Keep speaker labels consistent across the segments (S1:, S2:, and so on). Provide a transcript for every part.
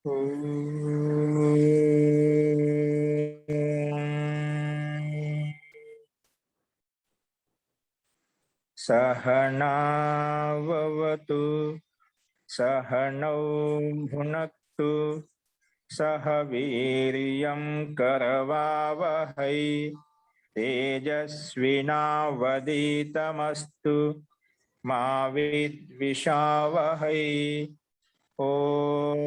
S1: सहनावतु सहनौ भुनक्तु सह वीर्यं करवावहै तेजस्विनावधीतमस्तु मा विद्विषावहै। ओम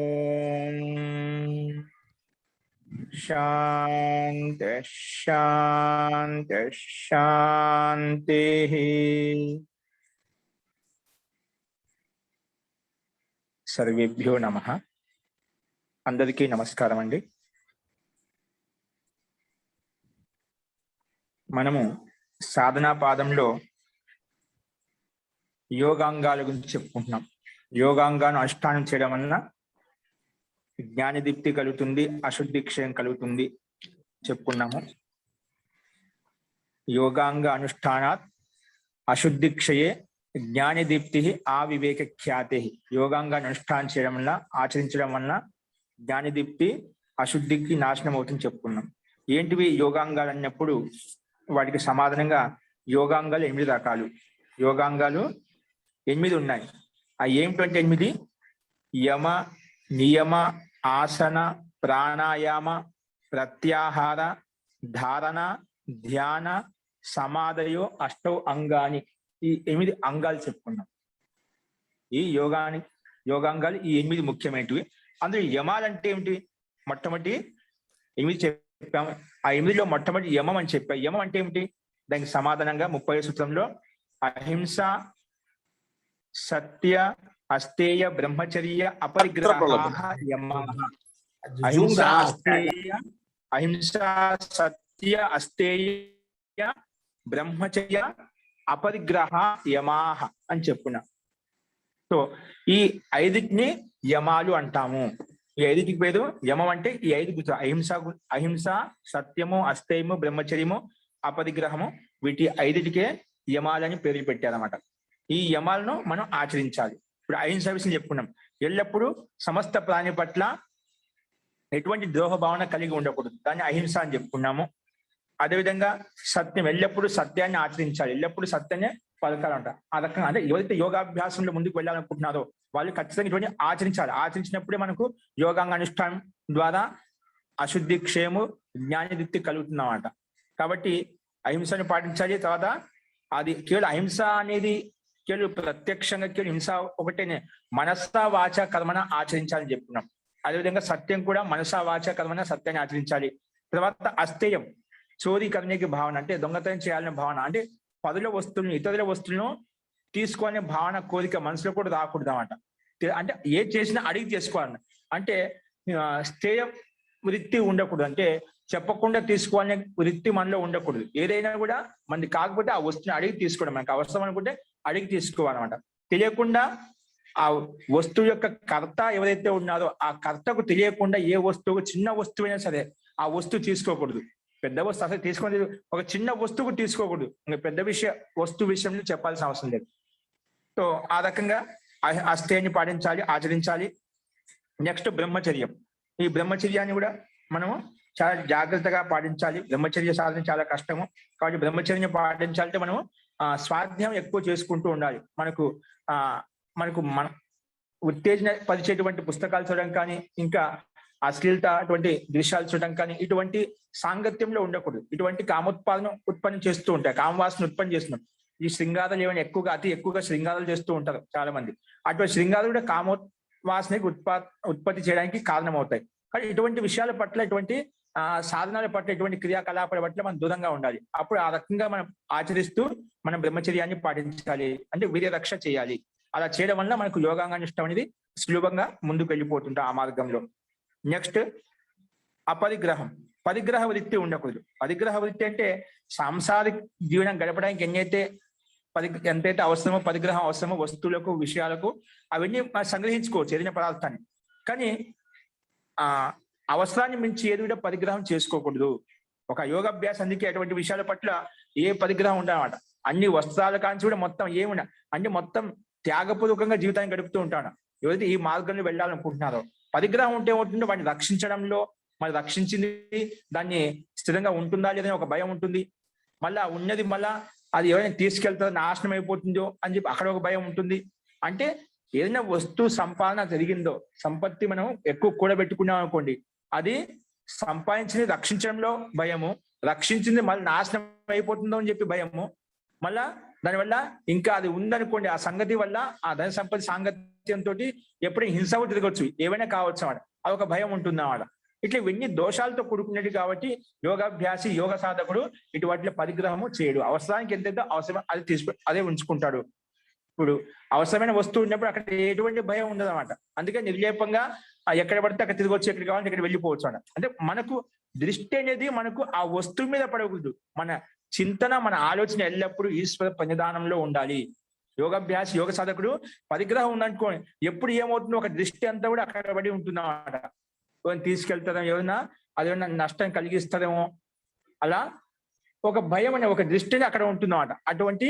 S1: शांति शांति शांति। सर्वेभ्यो नमः। అందరికీ నమస్కారం అండి। మనము సాధనా పాదంలో యోగాంగాల గురించి చెప్పుకుంటున్నాం। యోగాంగాను అనుష్ఠానం చేయడం వలన జ్ఞానదీప్తి కలుగుతుంది, అశుద్ధి క్షయం కలుగుతుంది చెప్పుకున్నాము। యోగాంగ అనుష్ఠానాత్ అశుద్ధి క్షయే జ్ఞానదీప్తి ఆవివేక ఖ్యాతి। యోగాంగాన్ని అనుష్ఠానం చేయడం వల్ల, ఆచరించడం వలన జ్ఞానదీప్తి అశుద్ధికి నాశనం అవుతుంది చెప్పుకున్నాం। ఏంటివి యోగాంగాలు అన్నప్పుడు వాటికి సమాధానంగా యోగాంగాలు 8 రకాలు। యోగాంగాలు 8 ఉన్నాయి। ఆ ఏమిటంటే 8: యమ, నియమ, ఆసన, ప్రాణాయామ, ప్రత్యాహార, ధారణ, ధ్యాన, సమాధయో అష్టౌ అంగాని। ఈ 8 అంగాలు చెప్పుకున్నాం। ఈ యోగాంగాలు ఈ 8 ముఖ్యమైనవి। అందులో యమాలంటే ఏమిటి? మొట్టమొదటి 8 చెప్పాము। ఆ 8లో మొట్టమొదటి యమం అని చెప్పాం। యమం అంటే ఏమిటి? దానికి సమాధానంగా 30వ సూత్రంలో అహింస, సత్య, అస్తేయ, బ్రహ్మచర్య, అపరిగ్రహ యమః। అహింస, సత్య, అస్తేయ, బ్రహ్మచర్య, అపరిగ్రహ యమాః అని చెప్పుకున్నా। సో ఈ 5ని యమాలు అంటాము। ఈ 5కి పేరు యమం అంటే ఈ 5 అహింస, సత్యము, అస్తేయము, బ్రహ్మచర్యము, అపరిగ్రహము, వీటి 5టికే యమాలని పేర్లు పెట్టారన్నమాట। ఈ యమాలను మనం ఆచరించాలి। ఇప్పుడు అహింస విషయం చెప్పుకున్నాం। ఎల్లప్పుడూ సమస్త ప్రాణి పట్ల ఎటువంటి ద్రోహ భావన కలిగి ఉండకూడదు, దాన్ని అహింస అని చెప్పుకున్నాము। అదేవిధంగా సత్యం, ఎల్లప్పుడూ సత్యాన్ని ఆచరించాలి, ఎల్లప్పుడూ సత్యాన్ని పలకాలంట। ఆ రకంగా అంటే ఎవరైతే యోగాభ్యాసంలో ముందుకు వెళ్ళాలనుకుంటున్నారో వాళ్ళు ఖచ్చితంగా ఇటువంటి ఆచరించాలి। ఆచరించినప్పుడే మనకు యోగాంగ అనుష్ఠానం ద్వారా అశుద్ధి క్షయము, జ్ఞానదీప్తి కలుగుతుందన్నమాట। కాబట్టి అహింసను పాటించాలి। తర్వాత అది కేవలం అహింస అనేది కేవలం ప్రత్యక్షంగా కేవలం హింస ఒకటేనే, మనసా వాచ కర్మన ఆచరించాలని చెప్పుకున్నాం। అదేవిధంగా సత్యం కూడా మనసా వాచ కర్మన సత్యాన్ని ఆచరించాలి। తర్వాత అస్తేయం, చోరీ కర్ణకి భావన అంటే దొంగతనం చేయాలనే భావన, అంటే పదుల వస్తువులను, ఇతరుల వస్తువులను తీసుకునే భావన, కోరిక మనసులో కూడా రాకూడదు అన్నమాట। అంటే ఏ చేసినా అడిగి చేసుకోవాలన్న, అంటే స్థేయ వృత్తి ఉండకూడదు, అంటే చెప్పకుండా తీసుకోవాలనే వృత్తి మనలో ఉండకూడదు। ఏదైనా కూడా మనది కాకపోతే ఆ వస్తువుని అడిగి తీసుకోవడం, మనకు అవసరం అనుకుంటే అడిగి తీసుకోవాలన్నమాట। తెలియకుండా ఆ వస్తువు యొక్క కర్త ఎవరైతే ఉన్నారో ఆ కర్తకు తెలియకుండా ఏ వస్తువు, చిన్న వస్తువైనా సరే ఆ వస్తువు తీసుకోకూడదు। పెద్ద వస్తువు అసలు తీసుకుని, ఒక చిన్న వస్తువు తీసుకోకూడదు, ఇంకా పెద్ద వస్తువు విషయంలో చెప్పాల్సిన అవసరం లేదు। సో ఆ రకంగా అస్థేయాన్ని పాటించాలి, ఆచరించాలి। నెక్స్ట్ బ్రహ్మచర్యం। ఈ బ్రహ్మచర్యాన్ని కూడా మనము చాలా జాగ్రత్తగా పాటించాలి। బ్రహ్మచర్య సాధన చాలా కష్టము, కాబట్టి బ్రహ్మచర్యం పాటించాలంటే మనము స్వాధ్యాయం ఎక్కువ చేసుకుంటూ ఉండాలి। మనకు మన ఉత్తేజన పరిచేటువంటి పుస్తకాలు చూడడం కానీ, ఇంకా అశ్లీలత అటువంటి దృశ్యాలు చూడడం కానీ, ఇటువంటి సాంగత్యంలో ఉండకూడదు। ఇటువంటి కామోత్పాదన ఉత్పన్నం చేస్తూ ఉంటాయి, కామవాసన ఉత్పన్నం చేస్తున్నాం। ఈ శృంగారాలు ఏమైనా అతి ఎక్కువగా శృంగారాలు చేస్తూ ఉంటారు చాలా మంది। అటువంటి శృంగారాలు కూడా కామోవాసనకి ఉత్పత్తి చేయడానికి కారణమవుతాయి। కానీ ఇటువంటి విషయాల పట్ల, ఇటువంటి సాధనాల పట్ల, ఇటువంటి క్రియాకలాపాల పట్ల మనం దూరంగా ఉండాలి। అప్పుడు ఆ రకంగా మనం ఆచరిస్తూ మనం బ్రహ్మచర్యాన్ని పాటించాలి, అంటే వీర్య రక్ష చేయాలి। అలా చేయడం వల్ల మనకు యోగాంగానుష్ఠానం అనేది సులభంగా ముందుకు వెళ్ళిపోతుంటాం ఆ మార్గంలో। నెక్స్ట్ అపరిగ్రహం, పరిగ్రహ వృత్తి ఉండకూడదు। పరిగ్రహ వృత్తి అంటే సాంసారిక జీవనం గడపడానికి ఎంతైతే అవసరమో, పరిగ్రహం అవసరమో వస్తువులకు, విషయాలకు, అవన్నీ సంగ్రహించుకోవచ్చు ఏదైనా పదార్థాన్ని। కానీ అవసరాన్ని మించి ఏది కూడా పరిగ్రహం చేసుకోకూడదు। ఒక యోగాభ్యాసం అందుకే అటువంటి విషయాల పట్ల ఏ పరిగ్రహం ఉండదన్నమాట। అన్ని వస్త్రాల కాంచి కూడా మొత్తం ఏమున్నా అన్ని మొత్తం త్యాగపూర్వకంగా జీవితాన్ని గడుపుతూ ఉంటాను। ఎవరైతే ఈ మార్గంలో వెళ్ళాలనుకుంటున్నారో పరిగ్రహం ఉంటే ఏమవుతుందో వాటిని రక్షించడంలో, మరి రక్షించింది దాన్ని స్థిరంగా ఉంటుందా లేదని ఒక భయం ఉంటుంది. మళ్ళా ఉన్నది మళ్ళా అది ఎవరైనా తీసుకెళ్తారో నాశనం అయిపోతుందో అని చెప్పి అక్కడ ఒక భయం ఉంటుంది. అంటే ఏదైనా వస్తు సంపాదన జరిగిందో, సంపత్తి మనం ఎక్కువ కూడబెట్టుకున్నాం అనుకోండి, అది సంపాదించింది రక్షించడంలో భయము, రక్షించింది మళ్ళీ నాశనం అయిపోతుందో అని చెప్పి భయము, మళ్ళా దానివల్ల ఇంకా అది ఉందనుకోండి ఆ సంగతి వల్ల ఆ ధన సంపత్తి సాంగత్యంతో ఎప్పుడైనా హింస తిరగచ్చు, ఏమైనా కావచ్చు అన్నమాట. అదొక భయం ఉంటుంది అన్నమాట. ఇట్లా ఇవన్నీ దోషాలతో కూడుకున్నది కాబట్టి యోగాభ్యాసి యోగ సాధకుడు ఇటువంటి పరిగ్రహము చేయడు. అవసరానికి ఎంతైతే అవసరం అది అదే ఉంచుకుంటాడు. ఇప్పుడు అవసరమైన వస్తువు ఉన్నప్పుడు అక్కడ ఎటువంటి భయం ఉండదు అనమాట. అందుకే నిర్లేపంగా ఎక్కడ పడితే అక్కడ తిరగొచ్చు, ఎక్కడ కావాలంటే ఎక్కడ వెళ్ళిపోవచ్చు అన్న. అంటే మనకు దృష్టి అనేది మనకు ఆ వస్తువు మీద పడకూడదు. మన చింతన, మన ఆలోచన ఎల్లప్పుడూ ఈశ్వర ప్రణిధానంలో ఉండాలి. యోగాభ్యాసి యోగ సాధకుడు పరిగ్రహం ఉందనుకోండి, ఎప్పుడు ఏమవుతుందో ఒక దృష్టి అంతా కూడా అక్కడ పడి ఉంటుంది అన్నమాట. ఎవరైనా తీసుకెళ్తారేమో, ఏమైనా అదేమన్నా నష్టం కలిగిస్తారేమో, అలా ఒక భయం అనే ఒక దృష్టిని అక్కడ ఉంటుంది అన్నమాట. అటువంటి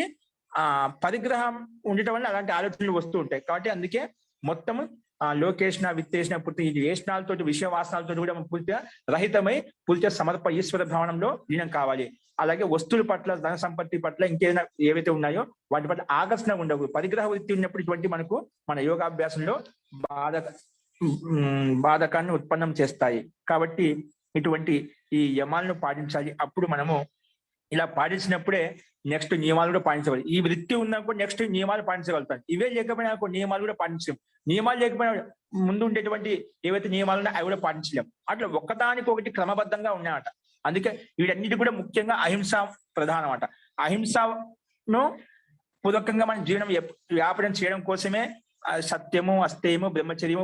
S1: పరిగ్రహం ఉండటం వల్ల అలాంటి ఆలోచనలు వస్తూ ఉంటాయి. కాబట్టి అందుకే మొత్తము లోకేషణ విత్తేషణ పూర్తి ఈ వేషణాలతో విషయ వాసనాలతో కూడా పూర్తిగా రహితమై పూర్తిగా సమర్ప ఈశ్వర భవనంలో లీనం కావాలి. అలాగే వస్తువుల పట్ల, ధన సంపత్తి పట్ల ఇంకేదైనా ఏవైతే ఉన్నాయో వాటి పట్ల ఆకర్షణ ఉండవు. పరిగ్రహ వృత్తి ఉన్నప్పుడు ఇటువంటి మనకు మన యోగాభ్యాసంలో బాధకాన్ని ఉత్పన్నం చేస్తాయి. కాబట్టి ఇటువంటి ఈ యమాలను పాటించాలి. అప్పుడు మనము ఇలా పాటించినప్పుడే నెక్స్ట్ నియమాలు కూడా పాటించవాలి. ఈ వృత్తి ఉందనుకో నెక్స్ట్ నియమాలు పాటించగలుగుతాం. ఇవే లేకపోయినా నియమాలు కూడా పాటించలేం. నియమాలు లేకపోయినా ముందు ఉండేటువంటి ఏవైతే నియమాలు ఉన్నాయో అవి కూడా పాటించలేం. అట్లా ఒక్కదానికి ఒకటి క్రమబద్ధంగా ఉన్నాయట. అందుకే వీటన్నిటి కూడా ముఖ్యంగా అహింస ప్రధానం అట. అహింసను పూర్వకంగా మన జీవనం వ్యాపనం చేయడం కోసమే సత్యము, అస్థేయము, బ్రహ్మచర్యము,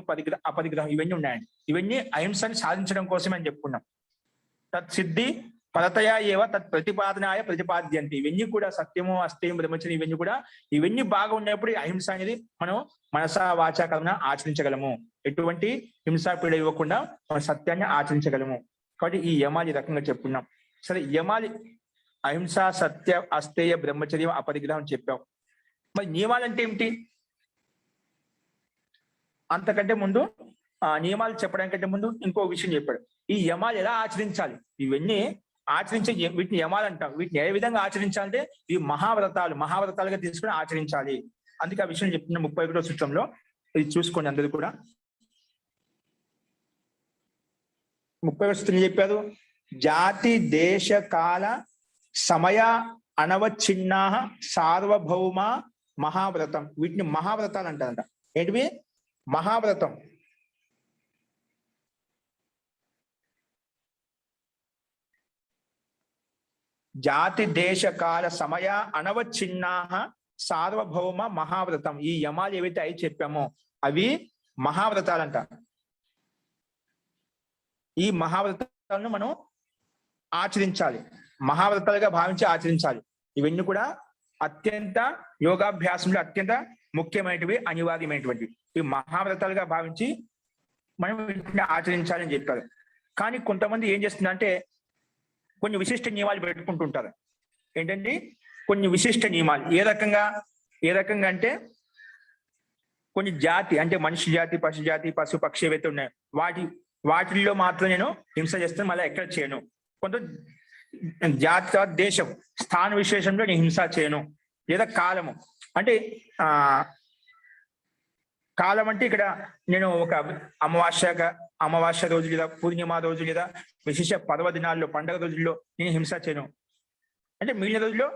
S1: అపరిగ్రహం ఇవన్నీ ఉన్నాయండి. ఇవన్నీ అహింసని సాధించడం కోసమే అని చెప్పుకున్నాం. తత్సిద్ధి పరతయా ఏవ తత్ ప్రతిపాదనాయ ప్రతిపాద్యంతి. ఇవన్నీ కూడా సత్యము, అస్థేయం, బ్రహ్మచర్యం ఇవన్నీ బాగా ఉన్నప్పుడు అహింస అనేది మనం మనసా వాచా కర్మణ ఆచరించగలము. ఎటువంటి హింసాపీడ ఇవ్వకుండా మన సత్యాన్ని ఆచరించగలము. కాబట్టి ఈ యమాలు ఈ రకంగా చెప్పుకున్నాం. సరే, యమాలి అహింస, సత్య, అస్థేయ, బ్రహ్మచర్యం, అపరిగ్రహం చెప్పాం. మరి నియమాలు అంటే ఏమిటి? అంతకంటే ముందు నియమాలు చెప్పడానికంటే ముందు ఇంకో విషయం చెప్పాడు. ఈ యమాలు ఎలా ఆచరించాలి? ఇవన్నీ ఆచరించే వీటిని యమాలు అంటాం. వీటిని ఏ విధంగా ఆచరించాలంటే ఈ మహావ్రతాలుగా తీసుకుని ఆచరించాలి. అందుకే ఆ విషయం చెప్తున్న 31వ సూత్రంలో ఇది చూసుకోండి అందరూ కూడా. 30వ సూత్రం చెప్పారు, జాతి దేశ కాల సమయ అనవచ్ఛిన్నా సార్వభౌమ మహావ్రతం. వీటిని మహావ్రతాలు అంటారంట. ఏంటివి? మహావ్రతం. జాతి దేశ కాల సమయ అనవచ్ఛిన్నా సార్వభౌమ మహావ్రతం. ఈ యమాలు ఏవైతే అవి చెప్పామో అవి మహావ్రతాలంట. ఈ మహావ్రతాలను మనం ఆచరించాలి, మహావ్రతాలుగా భావించి ఆచరించాలి. ఇవన్నీ కూడా అత్యంత యోగాభ్యాసంలో అత్యంత ముఖ్యమైనవి, అనివార్యమైనటువంటివి. ఈ మహావ్రతాలుగా భావించి మనం వీటిని ఆచరించాలని చెప్పారు. కానీ కొంతమంది ఏం చేస్తుందంటే కొన్ని విశిష్ట నియమాలు పెట్టుకుంటుంటారు. ఏంటండి? కొన్ని విశిష్ట నియమాలు. ఏ రకంగా అంటే కొన్ని జాతి అంటే మనిషి జాతి, పశు జాతి, పశు పక్షి ఏవైతే ఉన్నాయో వాటిల్లో మాత్రం నేను హింస చేస్తాను, మళ్ళీ ఎక్కడ చేయను. కొంత జాతి, దేశం, స్థాన విశేషంలో నేను హింస చేయను. లేదా కాలము అంటే కాలం అంటే ఇక్కడ నేను ఒక అమావాస్య రోజు లేదా పూర్ణిమ రోజు లేదా విశేష పర్వదినాల్లో, పండుగ రోజుల్లో నేను హింస చేయను. అంటే మిగిలిన రోజుల్లో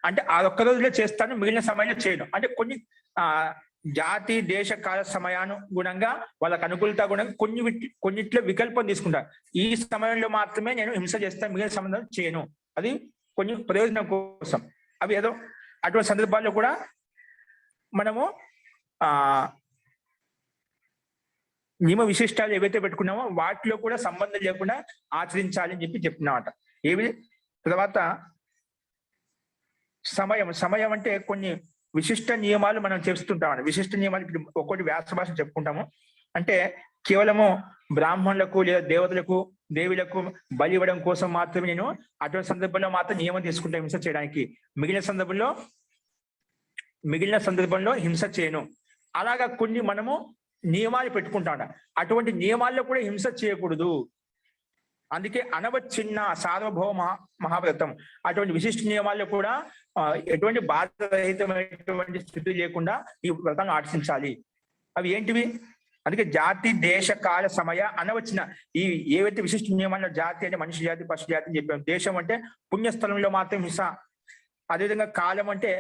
S1: అంటే ఆ ఒక్క రోజులో చేస్తాను, మిగిలిన సమయంలో చేయను. అంటే కొన్ని జాతి దేశ కాల సమయానుగుణంగా వాళ్ళకు అనుకూలత గుణంగా కొన్నిట్లో వికల్పం తీసుకుంటారు. ఈ సమయంలో మాత్రమే నేను హింస చేస్తాను, మిగిలిన సమయంలో చేయను. అది కొన్ని ప్రయోజనం కోసం. అవి ఏదో అటువంటి సందర్భాల్లో కూడా మనము నియమ విశిష్టాలు ఏవైతే పెట్టుకున్నామో వాటిలో కూడా సంబంధం లేకుండా ఆచరించాలి అని చెప్పి చెప్తున్నామట. ఏవి? తర్వాత సమయం అంటే కొన్ని విశిష్ట నియమాలు మనం చేస్తుంటాం. విశిష్ట నియమాలు ఇప్పుడు ఒక్కొక్కటి వ్యాస భాష చెప్పుకుంటాము. అంటే కేవలము బ్రాహ్మణులకు లేదా దేవతలకు, దేవులకు బలి ఇవ్వడం కోసం మాత్రమే నేను అటువంటి సందర్భంలో మాత్రం నియమం తీసుకుంటాను హింస చేయడానికి. మిగిలిన సందర్భంలో హింస చేయను. అలాగా కొన్ని మనము నియమాలు పెట్టుకుంటాడ. అటువంటి నియమాల్లో కూడా హింస చేయకూడదు. అందుకే అనవచ్ఛిన్న సార్వభౌమ మహావ్రతం అటువంటి విశిష్ట నియమాల్లో కూడా ఎటువంటి బాధరహితమైనటువంటి స్థితి లేకుండా ఈ వ్రతాన్ని ఆచరించాలి. అవి ఏంటివి? అందుకే జాతి దేశ కాల సమయ అనవచ్చిన ఈ ఏవైతే విశిష్ట నియమాల్లో జాతి అంటే మనిషి జాతి పశు జాతి అని చెప్పాం. దేశం అంటే పుణ్యస్థలంలో మాత్రం హింస. అదేవిధంగా కాలం అంటే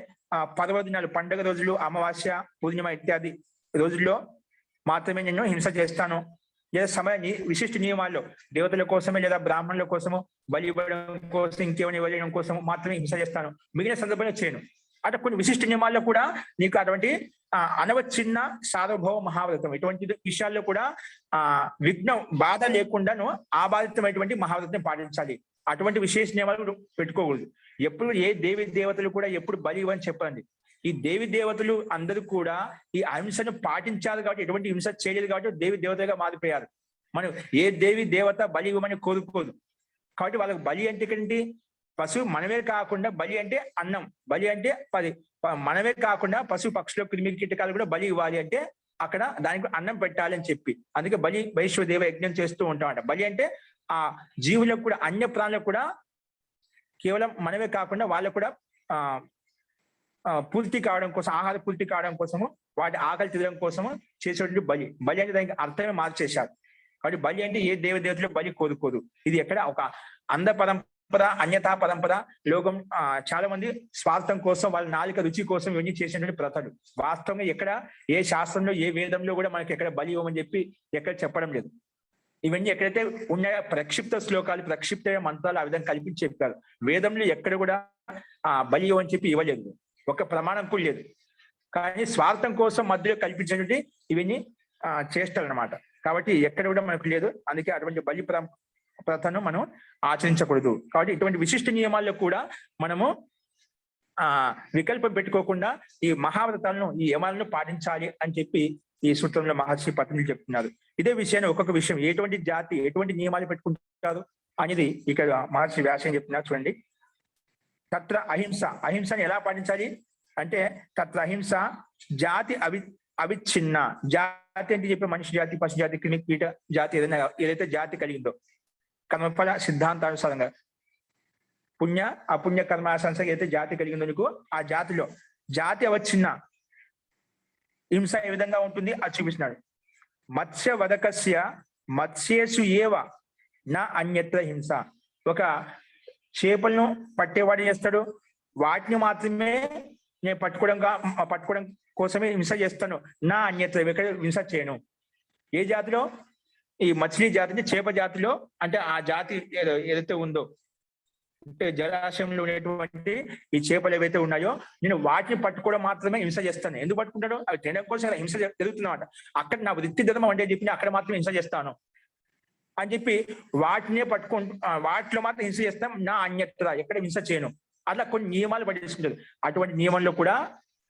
S1: పర్వదినాలు, పండుగ రోజులు, అమావాస్య, పూర్ణిమ ఇత్యాది రోజుల్లో మాత్రమే నేను హింస చేస్తాను. లేదా సమయ విశిష్ట నియమాల్లో దేవతల కోసమే లేదా బ్రాహ్మణుల కోసము బలి ఇవ్వడం కోసం ఇంకేమైనా ఇవ్వడం కోసం మాత్రమే హింస చేస్తాను, మిగిలిన సందర్భంలో చేయను. అట్లా కొన్ని విశిష్ట నియమాల్లో కూడా నీకు అటువంటి అనవచ్ఛిన్న సార్వభౌమ మహావ్రతం ఇటువంటి విషయాల్లో కూడా విఘ్నం బాధ లేకుండాను ఆబాధితమైనటువంటి మహావ్రతం పాటించాలి. అటువంటి విశేష నియమాలు పెట్టుకోకూడదు. ఎప్పుడు ఏ దేవి దేవతలు కూడా ఎప్పుడు బలి ఇవ్వని చెప్పండి. ఈ దేవి దేవతలు అందరూ కూడా ఈ అహింసను పాటించారు కాబట్టి, ఎటువంటి హింస చేయలేదు కాబట్టి దేవి దేవతగా మారిపోయారు. మనం ఏ దేవి దేవత బలి ఇవ్వమని కోరుకోదు కాబట్టి వాళ్ళకి బలి అంటే ఏంటి? పశువు మనమే కాకుండా బలి అంటే అన్నం, బలి అంటే మనమే కాకుండా పశువు పక్షులు క్రిమి కీటకాలు కూడా బలి ఇవ్వాలి అంటే అక్కడ దానికి అన్నం పెట్టాలి అని చెప్పి, అందుకే బలి వైశ్వదేవ యజ్ఞం చేస్తూ ఉంటామంట. బలి అంటే ఆ జీవులకు కూడా అన్య ప్రాణులకు కూడా కేవలం మనమే కాకుండా వాళ్ళకు కూడా పూర్తి కావడం కోసం, ఆహార పూర్తి కావడం కోసము, వాటి ఆకలి తీరడం కోసము చేసేటువంటి బలి. బలి అంటే దానికి అర్థమే మార్చేశారు. కాబట్టి బలి అంటే ఏ దేవతలు బలి కోరుకోదు. ఇది ఎక్కడ ఒక అంధ పరంపర, అన్యతా పరంపర. లోకం చాలా మంది స్వార్థం కోసం, వాళ్ళ నాలుక రుచి కోసం ఇవన్నీ చేసినటువంటి ప్రథలు. వాస్తవంగా ఎక్కడ ఏ శాస్త్రంలో ఏ వేదంలో కూడా మనకి ఎక్కడ బలి ఇవ్వమని చెప్పి ఎక్కడ చెప్పడం లేదు. ఇవన్నీ ఎక్కడైతే ఉన్నాయో ప్రక్షిప్త శ్లోకాలు, ప్రక్షిప్త మంత్రాలు ఆ విధంగా కల్పించి చెప్పారు. వేదంలో ఎక్కడ కూడా బలి ఇవ్వని చెప్పి ఇవ్వలేదు, ఒక ప్రమాణం కూడా లేదు. కానీ స్వార్థం కోసం మధ్యలో కల్పించినటువంటి ఇవన్నీ చేస్తారు అనమాట. కాబట్టి ఎక్కడ కూడా మనకు లేదు. అందుకే అటువంటి బలి ప్రథను మనం ఆచరించకూడదు. కాబట్టి ఇటువంటి విశిష్ట నియమాల్లో కూడా మనము వికల్పం పెట్టుకోకుండా ఈ మహావ్రతాలను, ఈ యమాలను పాటించాలి అని చెప్పి ఈ సూత్రంలో మహర్షి పత్రులు చెప్తున్నారు. ఇదే విషయాన్ని ఒక్కొక్క విషయం ఎటువంటి జాతి ఎటువంటి నియమాలు పెట్టుకుంటారు అనేది ఇక్కడ మహర్షి వ్యాసం చెప్తున్నారు. చూడండి, తత్ర అహింస, అహింసని ఎలా పాటించాలి అంటే తత్ర అహింస జాతి అవిచ్ఛిన్న. జాతి అంటే చెప్పి మనిషి జాతి, పశు జాతి, క్రిమి కీట జాతి ఏదైతే జాతి కలిగిందో కర్మఫల సిద్ధాంతానుసారంగా పుణ్య అపుణ్య కర్మానుసారంగా ఏదైతే జాతి కలిగిందో నీకు ఆ జాతిలో జాతి అవచ్ఛిన్న హింస ఏ విధంగా ఉంటుంది అది చూపిస్తున్నాడు. మత్స్య వదకస్య మత్స్యేషు ఏవ నా అన్యత్ర హింస. ఒక చేపలను పట్టేవాడు చేస్తాడు, వాటిని మాత్రమే నేను పట్టుకోవడం కోసమే హింస చేస్తాను, నా అన్యత్ర ఎక్కడ హింస చేయను. ఏ జాతిలో? ఈ మచిలీ జాతి, చేప జాతిలో. అంటే ఆ జాతి ఏదైతే ఉందో అంటే జలాశయంలో ఉండేటువంటి ఈ చేపలు ఏవైతే ఉన్నాయో నేను వాటిని పట్టుకోవడం మాత్రమే హింస చేస్తాను. ఎందుకు పట్టుకుంటాడు? అవి తినడం కోసం హింస జరుగుతున్నమాట. అక్కడ నా వృత్తి ధర్మం అంటే చెప్పి అక్కడ మాత్రమే హింస చేస్తాను అని చెప్పి వాటినే వాటిలో మాత్రం హింస చేస్తాం, నా అన్యత్ర ఎక్కడ హింస చేయను. అట్లా కొన్ని నియమాలు పాటిస్తుంటారు. అటువంటి నియమంలో కూడా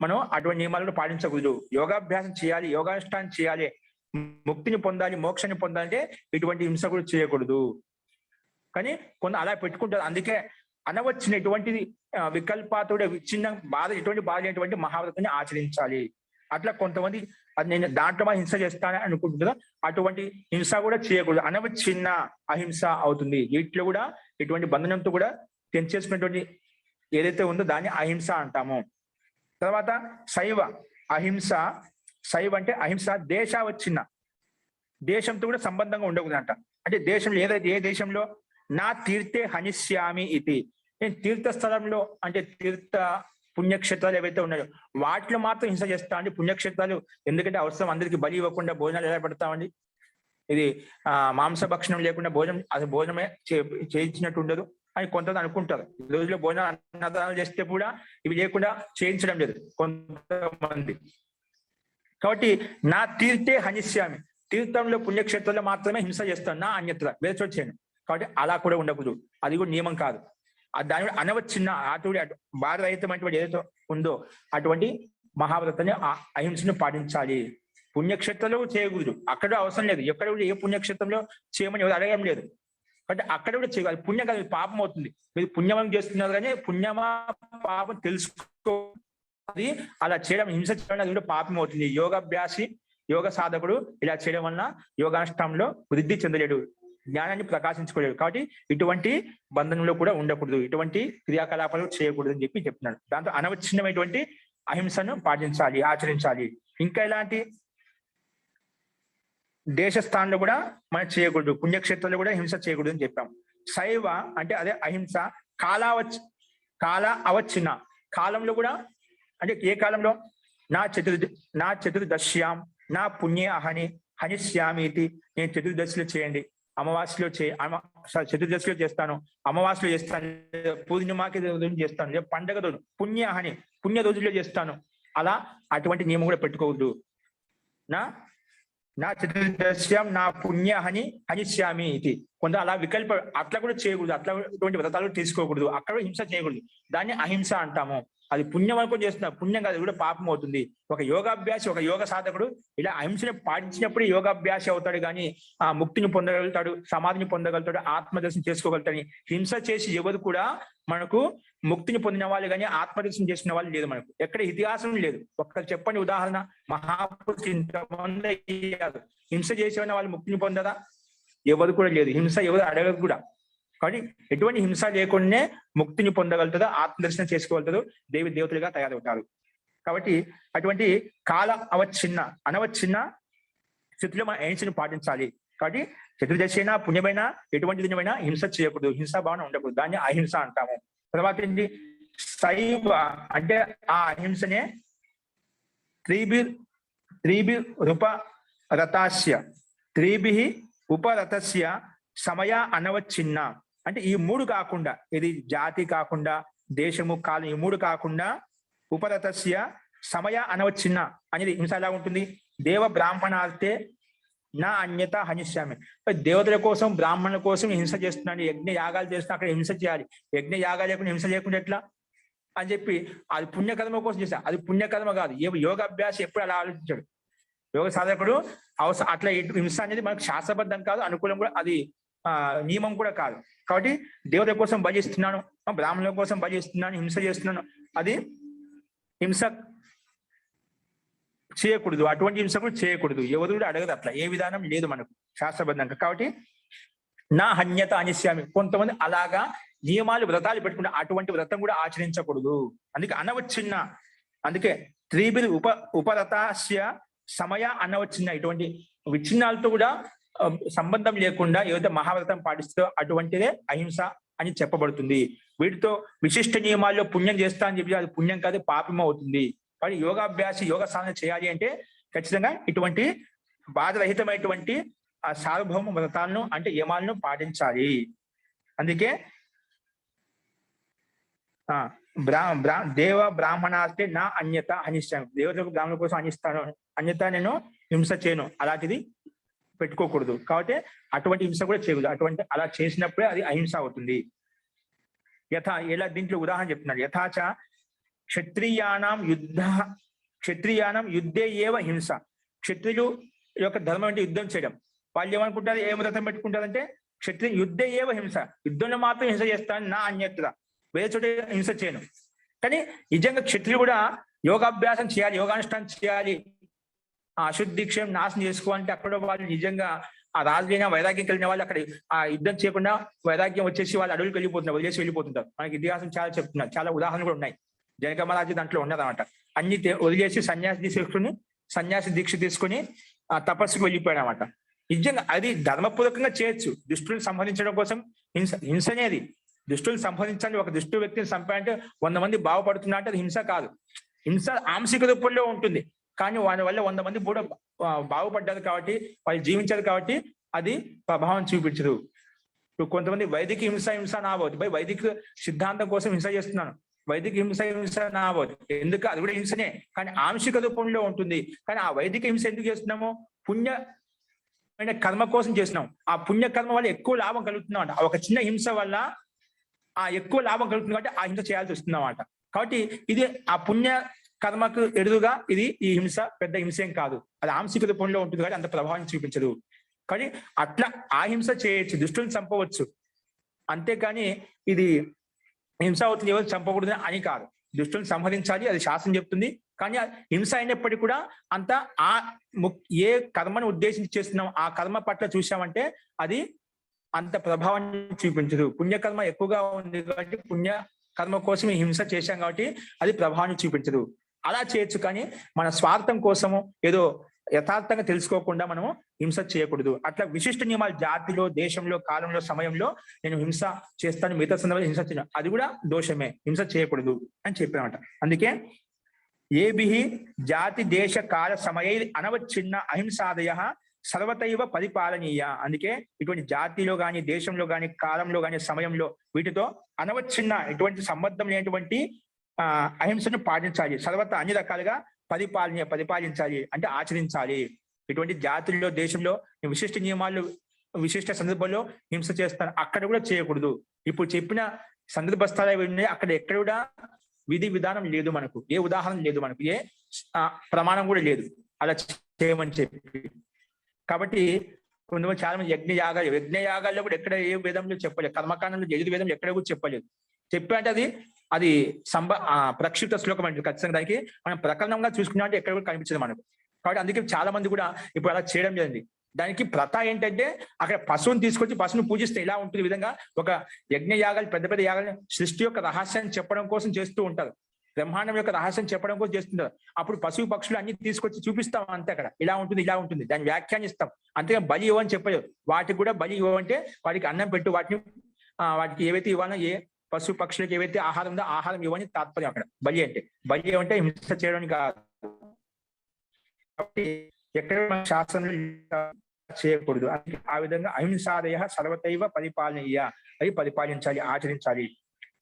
S1: మనం అటువంటి నియమాలను పాటించకూడదు. యోగాభ్యాసం చేయాలి, యోగానుష్ఠానం చేయాలి, ముక్తిని పొందాలి, మోక్షాన్ని పొందాలంటే ఇటువంటి హింస కూడా చేయకూడదు. కానీ కొంత అలా పెట్టుకుంటారు. అందుకే అనవచ్చిన ఎటువంటిది వికల్పాతుడే చిన్న బాధ, ఎటువంటి బాధ లేనటువంటి మహావ్రతాన్ని ఆచరించాలి. అట్లా కొంతమంది అది నేను దాంట్లో హింస చేస్తానని అనుకుంటుందో అటువంటి హింస కూడా చేయకూడదు. అనవచ్చిన అహింస అవుతుంది. వీటిలో కూడా ఇటువంటి బంధనంతో కూడా తెంచేసుకున్నటువంటి ఏదైతే ఉందో దాన్ని అహింస అంటాము. తర్వాత శైవ అహింస. శైవ అంటే అహింస దేశావచ్ఛిన్న, దేశంతో కూడా సంబంధంగా ఉండకూడదు అంట. అంటే దేశంలో ఏదైతే ఏ దేశంలో నా తీర్థే హనిష్యామి ఇది, నేను తీర్థస్థలంలో అంటే తీర్థ పుణ్యక్షేత్రాలు ఏవైతే ఉన్నాయో వాటిలో మాత్రం హింస చేస్తా అండి. పుణ్యక్షేత్రాలు ఎందుకంటే అవసరం, అందరికి బలి ఇవ్వకుండా భోజనాలు ఎలా పెడతామండి? ఇది మాంసభక్షణం లేకుండా భోజనం, అసలు భోజనమే చేయించినట్టు ఉండదు అని కొంతమంది అనుకుంటారు. ఈ రోజులో భోజనం అన్నదానాలు చేస్తే కూడా ఇవి లేకుండా చేయించడం లేదు కొంతమంది. కాబట్టి నా తీర్థే హనిష్యామి, తీర్థంలో పుణ్యక్షేత్రంలో మాత్రమే హింస చేస్తాను, నా అన్యత్ర వేరే చోటు చేయను. కాబట్టి అలా కూడా ఉండకూడదు, అది కూడా నియమం కాదు. దాని కూడా అనవచ్చిన అటువంటి బాధరహితమైనటువంటి ఏదైతే ఉందో అటువంటి మహావ్రతాన్ని అహింసను పాటించాలి. పుణ్యక్షేత్రంలో చేయకూడదు, అక్కడ అవసరం లేదు. ఎక్కడ కూడా ఏ పుణ్యక్షేత్రంలో చేయమని ఎవరు అడగడం లేదు. అంటే అక్కడ కూడా చేయాలి. పుణ్యం కాదు, పాపం అవుతుంది. మీరు పుణ్యం చేస్తున్నారు కానీ పుణ్యమా పాపం తెలుసుకో, అది అలా చేయడం హింస చేయడం అది కూడా పాపం అవుతుంది. యోగాభ్యాసి యోగ సాధకుడు ఇలా చేయడం వలన యోగానుష్ఠానంలో వృద్ధి చెందలేడు, జ్ఞానాన్ని ప్రకాశించుకోలేడు. కాబట్టి ఇటువంటి బంధనంలో కూడా ఉండకూడదు, ఇటువంటి క్రియాకలాపాలు చేయకూడదు అని చెప్పి చెప్తున్నాడు. దాంతో అనవచ్ఛిన్నమైనటువంటి అహింసను పాటించాలి, ఆచరించాలి. ఇంకా ఇలాంటి దేశస్థానంలో కూడా మనం చేయకూడదు, పుణ్యక్షేత్రంలో కూడా హింస చేయకూడదు అని చెప్పాం. శైవ అంటే అదే అహింస. కాల అవచ్ఛిన్న, కాలంలో కూడా అంటే ఏ కాలంలో నా చతుర్దశ్యాం నా పుణ్య హనిష్యామి ఇది. నేను చతుర్దశిలో చేయండి, అమావాస్యలో చతుర్దశిలో చేస్తాను, అమావాస్యలో చేస్తాను, పూర్ణిమాకి చేస్తాను, పండగ రోజు పుణ్య రోజుల్లో చేస్తాను. అలా అటువంటి నియమం కూడా పెట్టుకోవద్దు. నా చతుర్దశ్యాం నా పుణ్య హనిష్యామి ఇది. కొంత అలా అట్లా కూడా చేయకూడదు, అట్లాంటి వ్రతాలు తీసుకోకూడదు, అక్కడ హింస చేయకూడదు. దాన్ని అహింస అంటాము. అది పుణ్యం అనుకుని చేస్తున్నా, పుణ్యం కాదు, కూడా పాపం అవుతుంది. ఒక యోగాభ్యాసి, ఒక యోగ సాధకుడు ఇలా అహింసని పాటించినప్పుడు యోగాభ్యాసి అవుతాడు, కానీ ఆ ముక్తిని పొందగలుగుతాడు, సమాధిని పొందగలుగుతాడు, ఆత్మదర్శనం చేసుకోగలుగుతాడు. హింస చేసి ఎవరు కూడా మనకు ముక్తిని పొందిన వాళ్ళు కానీ ఆత్మదర్శనం చేసిన వాళ్ళు లేదు. మనకు ఎక్కడ ఇతిహాసం లేదు. ఒక్కరు చెప్పండి ఉదాహరణ, మహాపురుషులు ఇంతమంది అయ్యారు, హింస చేసేవన్న వాళ్ళు ముక్తిని పొందదా? ఎవరు కూడా లేదు. హింస ఎవరు అడగదు కూడా. కాబట్టి ఎటువంటి హింస లేకుండానే ముక్తిని పొందగలుగుతుందో, ఆత్మదర్శనం చేసుకోగలుగుతుందో, దేవతలుగా తయారవుతారు. కాబట్టి అటువంటి అనవచ్ఛిన్న స్థితిలో మనం అహింసను పాటించాలి. కాబట్టి చతుర్దశి అయినా పుణ్యమైనా ఎటువంటి దినమైనా హింస చేయకూడదు, హింసా భావన ఉండకూడదు. దాన్ని అహింస అంటాము. తర్వాత ఏంటి? శైవ అంటే ఆ అహింసనే త్రిభి ఉపరతస్య సమయ అనవచ్ఛిన్న. అంటే ఈ మూడు కాకుండా, ఇది జాతి కాకుండా, దేశము, కాలం, ఈ మూడు కాకుండా ఉపరతస్య సమయ అనవచ్ఛిన్న అనేది హింస ఎలా ఉంటుంది? దేవ బ్రాహ్మణార్థే నా అన్యత హనిష్యామి. దేవతల కోసం, బ్రాహ్మణుల కోసం హింస చేస్తున్నాను, యజ్ఞ యాగాలు చేస్తున్నా, అక్కడ హింస చేయాలి. యజ్ఞ యాగాలు లేకుండా హింస లేకుండా ఎట్లా అని చెప్పి అది పుణ్యకర్మ కోసం చేస్తా. అది పుణ్యకర్మ కాదు. యోగాభ్యాసం ఎప్పుడు అలా ఆలోచించాడు. యోగ సాధకుడు అట్లా హింస అనేది మనకు శాస్త్రబద్ధం కాదు, అనుకూలం కూడా, అది నియమం కూడా కాదు. కాబట్టి దేవతల కోసం భజిస్తున్నాను, బ్రాహ్మణుల కోసం భజిస్తున్నాను, హింస చేస్తున్నాను, అది హింస చేయకూడదు. అటువంటి హింస కూడా చేయకూడదు. ఎవరు కూడా అడగదు, అట్లా ఏ విధానం లేదు మనకు శాస్త్రబద్ధంగా. కాబట్టి నా హన్యత అనిశ్యామి. కొంతమంది అలాగా నియమాలు, వ్రతాలు పెట్టుకుంటే అటువంటి వ్రతం కూడా ఆచరించకూడదు. అందుకే అనవచ్ఛిన్న, అందుకే త్రిభిర్ ఉపరతాస్య సమయ అనవచ్ఛిన్న. ఇటువంటి విచ్ఛిన్నాలతో కూడా సంబంధం లేకుండా ఏదైతే మహావ్రతం పాటిస్తుందో అటువంటిదే అహింస అని చెప్పబడుతుంది. వీటితో విశిష్ట నియమాల్లో పుణ్యం చేస్తా అని చెప్పి అది పుణ్యం కాదు, పాపం అవుతుంది. కాబట్టి యోగాభ్యాసి, యోగ సాధన చేయాలి అంటే ఖచ్చితంగా ఇటువంటి బాధరహితమైనటువంటి ఆ సార్వభౌమ వ్రతాలను అంటే యమాలను పాటించాలి. అందుకే దేవ బ్రాహ్మణాస్తే నా అన్యత హనిష్టాను. దేవతలకు బ్రాహ్మణుల కోసం అనిస్తాను, అన్యత నేను హింస చేయను, అలాంటిది పెట్టుకోకూడదు. కాబట్టి అటువంటి హింస కూడా చేయకూడదు. అటువంటి అలా చేసినప్పుడే అది అహింస అవుతుంది. ఎలా దీంట్లో ఉదాహరణ చెప్తున్నాడు. యథాచ క్షత్రియాణం యుద్ధే ఏవ హింస. క్షత్రియులు యొక్క ధర్మం అంటే యుద్ధం చేయడం. వాళ్ళు ఏమనుకుంటారు, ఏ వ్రతం పెట్టుకుంటారంటే క్షత్రియ యుద్ధే ఏవ హింస, యుద్ధంలో మాత్రం హింస చేస్తాను, నా అన్యత్ర వేరే చోట హింస చేయను. కానీ నిజంగా క్షత్రియులు కూడా యోగాభ్యాసం చేయాలి, యోగానుష్ఠానం చేయాలి, ఆ అశుద్ధి క్షయం నాశనం చేసుకోవాలంటే అక్కడ వాళ్ళు నిజంగా ఆ రాజులైన వైరాగ్యం కలిగిన వాళ్ళు అక్కడ ఆ యుద్ధం చేయకుండా వైరాగ్యం వచ్చేసి వాళ్ళు అడవులకు వెళ్ళిపోతున్నారు, వదిలేసి వెళ్ళిపోతుంటారు. మనకి ఇతిహాసం చాలా చెప్తున్నారు, చాలా ఉదాహరణలు కూడా ఉన్నాయి. జనక మహారాజు దాంట్లో ఉన్నదన్నమాట. అన్ని వదిలేసి సన్యాసి దీక్ష తీసుకుని ఆ తపస్సుకు వెళ్ళిపోయాడు అనమాట. నిజంగా అది ధర్మపూర్వకంగా చేయొచ్చు. దుష్టులను సంహరించడం కోసం హింస అనేది, దుష్టులను సంహరించండి, ఒక దుష్టు వ్యక్తిని చంపాలంటే 100 మంది బాగుపడుతున్నా అంటే అది హింస కాదు. హింస ఆంశిక రూపంలో ఉంటుంది, కానీ వాని వల్ల 100 మంది కూడా బాగుపడ్డారు కాబట్టి, వాళ్ళు జీవించారు కాబట్టి అది ప్రభావం చూపించదు. ఇప్పుడు కొంతమంది వైదిక హింస నావద్దు, వైదిక సిద్ధాంతం కోసం హింస చేస్తున్నాను, వైదిక హింస నావద్దు, ఎందుకు అది కూడా హింసనే, కానీ ఆంశిక రూపంలో ఉంటుంది. కానీ ఆ వైదిక హింస ఎందుకు చేస్తున్నాము? పుణ్యమైన కర్మ కోసం చేస్తున్నాం. ఆ పుణ్యకర్మ వల్ల ఎక్కువ లాభం కలుగుతున్నాం అంట. ఒక చిన్న హింస వల్ల ఆ ఎక్కువ లాభం కలుగుతుంది కాబట్టి ఆ హింస చేయాల్సి వస్తుంది అన్నమాట. కాబట్టి ఇది ఆ పుణ్య కర్మకు ఎదురుగా ఈ హింస పెద్ద హింసేం కాదు, అది ఆంశిక రూపంలో ఉంటుంది కాబట్టి అంత ప్రభావం చూపించదు. కానీ అట్లా ఆ హింస చేయొచ్చు, దుష్టులను చంపవచ్చు, అంతేకాని ఇది హింస అవుతుంది ఎవరు చంపకూడదు అని కాదు. దుష్టులను సంహరించాలి, అది శాస్త్రం చెప్తుంది. కానీ హింస అయినప్పటికీ కూడా అంత ఆ ఏ కర్మను ఉద్దేశించి చేస్తున్నాం ఆ కర్మ పట్ల చూసామంటే అది అంత ప్రభావాన్ని చూపించదు. పుణ్యకర్మ ఎక్కువగా ఉంది కాబట్టి పుణ్య కర్మ కోసం హింస చేశాం కాబట్టి అది ప్రభావాన్ని చూపించదు. అలా చేయొచ్చు, కానీ మన స్వార్థం కోసము ఏదో యథార్థంగా తెలుసుకోకుండా మనము హింస చేయకూడదు. అట్లా విశిష్ట నియమాలు జాతిలో, దేశంలో, కాలంలో, సమయంలో నేను హింస చేస్తాను, మిగతా సందర్భంలో హింస చేయను, అది కూడా దోషమే, హింస చేయకూడదు అని చెప్పామట. అందుకే ఏభిః జాతి దేశ కాల సమయై అనవచ్ఛిన్న అహింసాదయ సర్వతైవ పరిపాలనీయ. అందుకే ఇటువంటి జాతిలో గాని, దేశంలో గాని, కాలంలో గాని, సమయంలో వీటితో అనవచ్ఛిన్న ఎటువంటి సంబంధం లేనటువంటి అహింసను పాటించాలి. సర్వత అన్ని రకాలుగా పరిపాలించాలి అంటే ఆచరించాలి. ఇటువంటి జాతుల్లో, దేశంలో విశిష్ట నియమాలు, విశిష్ట సందర్భంలో హింస చేస్తాను, అక్కడ కూడా చేయకూడదు. ఇప్పుడు చెప్పిన సందర్భ స్థాయి ఉన్నాయి, అక్కడ ఎక్కడ కూడా విధి విధానం లేదు, మనకు ఏ ఉదాహరణ లేదు, మనకు ఏ ప్రమాణం కూడా లేదు అలా చేయమని చెప్పి. కాబట్టి కొంతమంది చాలా మంది యజ్ఞయాగాల్లో కూడా ఎక్కడ ఏ వేదంలో చెప్పలేదు, కర్మకాండంలో యజుర్వేదంలో ఎక్కడ కూడా చెప్పలేదు. చెప్పంటే అది ప్రక్షిప్త శ్లోకం అంటే ఖచ్చితంగా దానికి మనం ప్రకరణంగా చూసుకున్నా అంటే ఎక్కడ కూడా కనిపించదు మనకు. కాబట్టి అందుకే చాలా మంది కూడా ఇప్పుడు అలా చేయడం లేదండి. దానికి ప్రథ ఏంటంటే అక్కడ పశువుని తీసుకొచ్చి పశువుని పూజిస్తే ఇలా ఉంటుంది విధంగా ఒక యజ్ఞ యాగాలు, పెద్ద పెద్ద యాగాలు సృష్టి యొక్క రహస్యాన్ని చెప్పడం కోసం చేస్తూ ఉంటారు, బ్రహ్మాండం యొక్క రహస్యం చెప్పడం కోసం చేస్తుంటారు. అప్పుడు పశువు పక్షులు అన్ని తీసుకొచ్చి చూపిస్తాం అంతే, అక్కడ ఇలా ఉంటుంది ఇలా ఉంటుంది దాన్ని వ్యాఖ్యానిస్తాం. అంతేగా బలి ఇవ్వని చెప్పలేదు, వాటికి కూడా బలి ఇవ్వంటే వాటికి అన్నం పెట్టు, వాటికి ఏవైతే ఇవ్వాలో, ఏ పశు పక్షులకు ఏవైతే ఆహారం ఉందో ఆహారం ఇవ్వని తాత్పర్యం అక్కడ. బలి అంటే హింస చేయడానికి కాదు. కాబట్టి ఎక్కడ మన శాస్త్రంలో చేయకూడదు. ఆ విధంగా అహింసాదయ సర్వతైవ పరిపాలనీయ, అవి పరిపాలించాలి, ఆచరించాలి.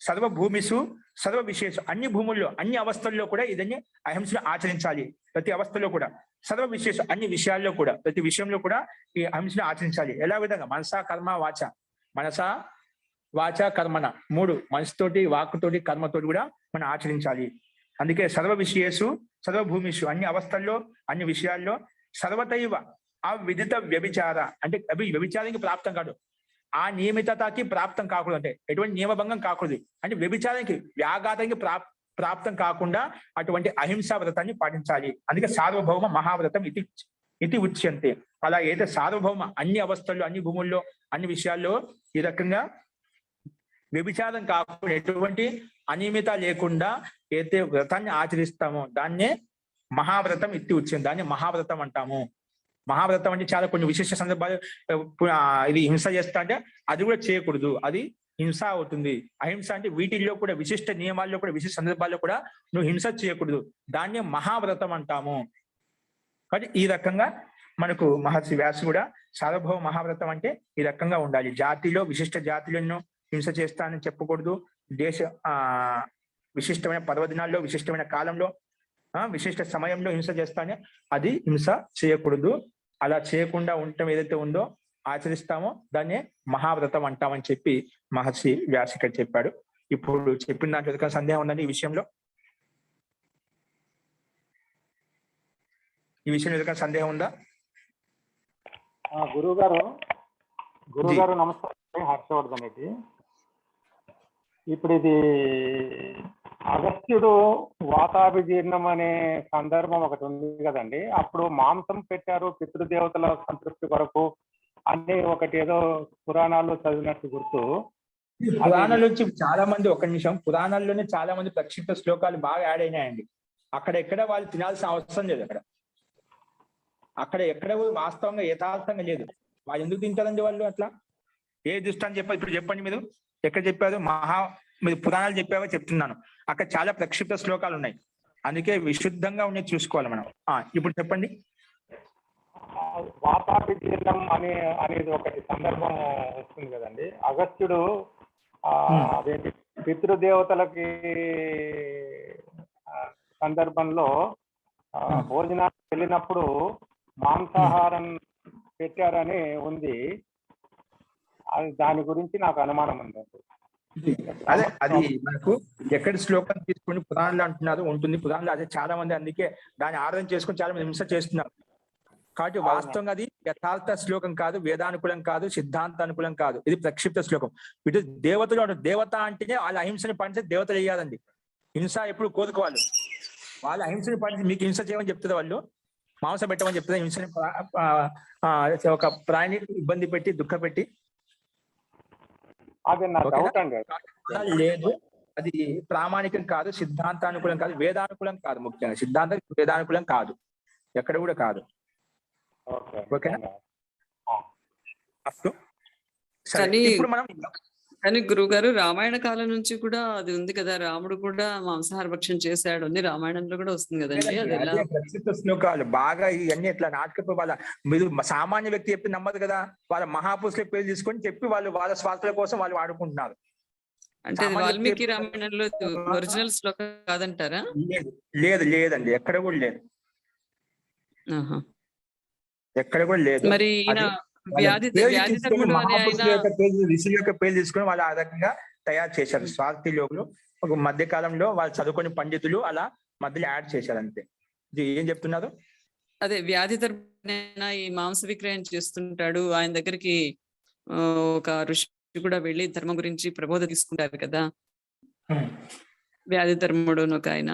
S1: సర్వభూమిసు సర్వ విశేష, అన్ని భూముల్లో అన్ని అవస్థల్లో కూడా ఇదన్నీ అహింసను ఆచరించాలి. ప్రతి అవస్థలో కూడా సర్వ విశేష, అన్ని విషయాల్లో కూడా ప్రతి విషయంలో కూడా ఈ అహింసను ఆచరించాలి. ఎలా విధంగా మనసా కర్మ వాచ, మనసా వాచ కర్మన, మూడు మనసుతోటి, వాక్కుతోటి, కర్మతోటి కూడా మనం ఆచరించాలి. అందుకే సర్వ విషయేషు సర్వభూమిషు, అన్ని అవస్థల్లో అన్ని విషయాల్లో, సర్వతైవ ఆ విదిత వ్యభిచార అంటే అవి వ్యభిచారానికి ప్రాప్తం కాదు, ఆ నియమితతకి ప్రాప్తం కాకూడదు, అంటే ఎటువంటి నియమభంగం కాకూడదు, అంటే వ్యభిచారానికి వ్యాఘాతానికి ప్రాప్తం కాకుండా అటువంటి అహింసా వ్రతాన్ని పాటించాలి. అందుకే సార్వభౌమ మహావ్రతం ఇది ఉచ్యంతే. అలా అయితే సార్వభౌమ అన్ని అవస్థల్లో, అన్ని భూముల్లో, అన్ని విషయాల్లో ఈ రకంగా వ్యభిచారం కాకుండా, ఎటువంటి అనియమిత లేకుండా ఏదైతే వ్రతాన్ని ఆచరిస్తామో దాన్నే మహావ్రతం ఇది ఉచ్యంతే, దాన్ని మహావ్రతం అంటాము. మహావ్రతం అంటే చాలా కొన్ని విశిష్ట సందర్భాలు ఇది హింస చేస్తా అంటే అది కూడా చేయకూడదు, అది హింస అవుతుంది. అహింస అంటే వీటిల్లో కూడా విశిష్ట నియమాల్లో కూడా విశిష్ట సందర్భాల్లో కూడా నువ్వు హింస చేయకూడదు, దాన్ని మహావ్రతం అంటాము. కాబట్టి ఈ రకంగా మనకు మహర్షి వ్యాసు కూడా సార్వభౌమ మహావ్రతం అంటే ఈ రకంగా ఉండాలి. జాతిలో విశిష్ట జాతులను హింస చేస్తానని చెప్పకూడదు, దేశ విశిష్టమైన పర్వదినాల్లో, విశిష్టమైన కాలంలో, విశిష్ట సమయంలో హింస చేస్తానే అది హింస చేయకూడదు. అలా చేయకుండా ఉండటం ఏదైతే ఉందో ఆచరిస్తామో దాన్నే మహావ్రతం అంటామని చెప్పి మహర్షి వ్యాస్ ఇక్కడ చెప్పాడు. ఇప్పుడు చెప్పిన దాంట్లో సందేహం ఉందండి ఈ విషయంలో? ఈ విషయంలో ఏదైనా సందేహం ఉందా?
S2: గురువు గారు నమస్కారం. హర్షవర్ధన్ రెడ్డి. ఇప్పుడు ఇది అగస్త్యుడు వాతాభిజీర్ణం అనే సందర్భం ఒకటి ఉంది కదండి, అప్పుడు మాంసం పెట్టారు పితృదేవతల సంతృప్తి కొరకు అని ఒకటి ఏదో పురాణాల్లో చదివినట్టు గుర్తు.
S1: పురాణాల నుంచి చాలా మంది, ఒక నిమిషం, పురాణాల్లోనే చాలా మంది ప్రక్షిప్త శ్లోకాలు బాగా యాడ్ అయినాయండి. అక్కడ ఎక్కడ వాళ్ళు తినాల్సిన అవసరం లేదు, అక్కడ ఎక్కడ వాస్తవంగా యథార్థంగా లేదు. వాళ్ళు ఎందుకు తింటారండి వాళ్ళు అట్లా? ఏ దృష్టాన్ని చెప్పారు ఇప్పుడు చెప్పండి, మీరు ఎక్కడ చెప్పారు? మీరు పురాణాలు చెప్పావో చెప్తున్నాను, అక్కడ చాలా ప్రక్షిప్త శ్లోకాలు ఉన్నాయి, అందుకే విశుద్ధంగా ఉన్నాయి చూసుకోవాలి మనం. ఇప్పుడు చెప్పండి.
S2: వాతాభిజీర్ణం అనేది ఒకటి సందర్భం వస్తుంది కదండి. అగస్త్యుడు అదేంటి పితృదేవతలకి సందర్భంలో భోజనానికి వెళ్ళినప్పుడు మాంసాహారం పెట్టారని ఉంది. దాని గురించి నాకు అనుమానం ఉందండి.
S1: అదే అది మనకు ఎక్కడ శ్లోకం తీసుకుని పురాణాలు అంటున్నారు ఉంటుంది, పురాణాలు అదే చాలా మంది అందుకే దాన్ని ఆరాధన చేసుకుని చాలా మంది హింస చేస్తున్నారు. కాబట్టి వాస్తవంగా అది యథార్థ శ్లోకం కాదు, వేదానుకూలం కాదు, సిద్ధాంతానుకూలం కాదు, ఇది ప్రక్షిప్త శ్లోకం. ఇటు దేవతలు, దేవత అంటేనే వాళ్ళ అహింసని పాటించే దేవతలు వేయాలండి. హింస ఎప్పుడు కోరుకోవాలి, వాళ్ళ అహింసని పాటించి మీకు హింస చేయమని చెప్తుంది, వాళ్ళు మాంసం పెట్టమని చెప్తుంది, హింసని ఒక ప్రాణి ఇబ్బంది పెట్టి దుఃఖ పెట్టి.
S2: అదే నా
S1: ఓకేనా?
S2: డౌట్ అండి.
S1: లేదు, అది ప్రామాణికం కాదు, సిద్ధాంతానుకూలం కాదు, వేదానుకూలం కాదు. ముఖ్యంగా సిద్ధాంతం వేదానుకూలం కాదు, ఎక్కడ కూడా కాదు.
S2: ఓకే,
S1: ఓకేనా? అప్పుడు సరే,
S3: కానీ
S1: ఇప్పుడు మనం
S3: కానీ గురువు గారు రామాయణ కాలం నుంచి కూడా అది ఉంది కదా, రాముడు కూడా మాంసాహార భక్షణ చేశాడు అని రామాయణంలో కూడా వస్తుంది కదండి. అది ఎలా?
S1: అదే ప్రసిద్ధ శ్లోకాలు బాగా ఇవన్నీ ఇట్లా నాటక వాళ్ళ మీరు సామాన్య వ్యక్తి చెప్పి నమ్మదు కదా, వాళ్ళ మహాపురుషుల పేరు తీసుకొని చెప్పి వాళ్ళు వాళ్ళ స్వార్థల కోసం వాళ్ళు వాడుకుంటున్నారు.
S3: అంటే అది వాల్మీకి రామాయణంలో ఒరిజినల్ శ్లోకం కాదంటారా?
S1: లేదు లేదు లేదండి, ఎక్కడ కూడా లేదు,
S3: ఆహా.
S1: ఎక్కడ కూడా లేదు.
S3: మరి ఈయన వ్యాధి ధర్ముడు అనే ఆయన
S1: ఋషుల యొక్క పేరు తీసుకొని వాళ్ళు ఆ రకంగా తయారు చేశారు. స్వార్థి యోగులు ఒక మధ్య కాలంలో వాళ్ళు చదువుకొని పండితులు అలా మధ్యలో యాడ్ చేశారు అంతే. ఇది ఏం చెప్తున్నారు?
S3: అదే వ్యాధి ధర్ముడైన ఈ మాంస విక్రయం చేస్తుంటాడు, ఆయన దగ్గరికి ఒక ఋషి కూడా వెళ్ళి ధర్మం గురించి ప్రబోధ తీసుకుంటారు కదా, వ్యాధి ధర్ముడు ఒక ఆయన.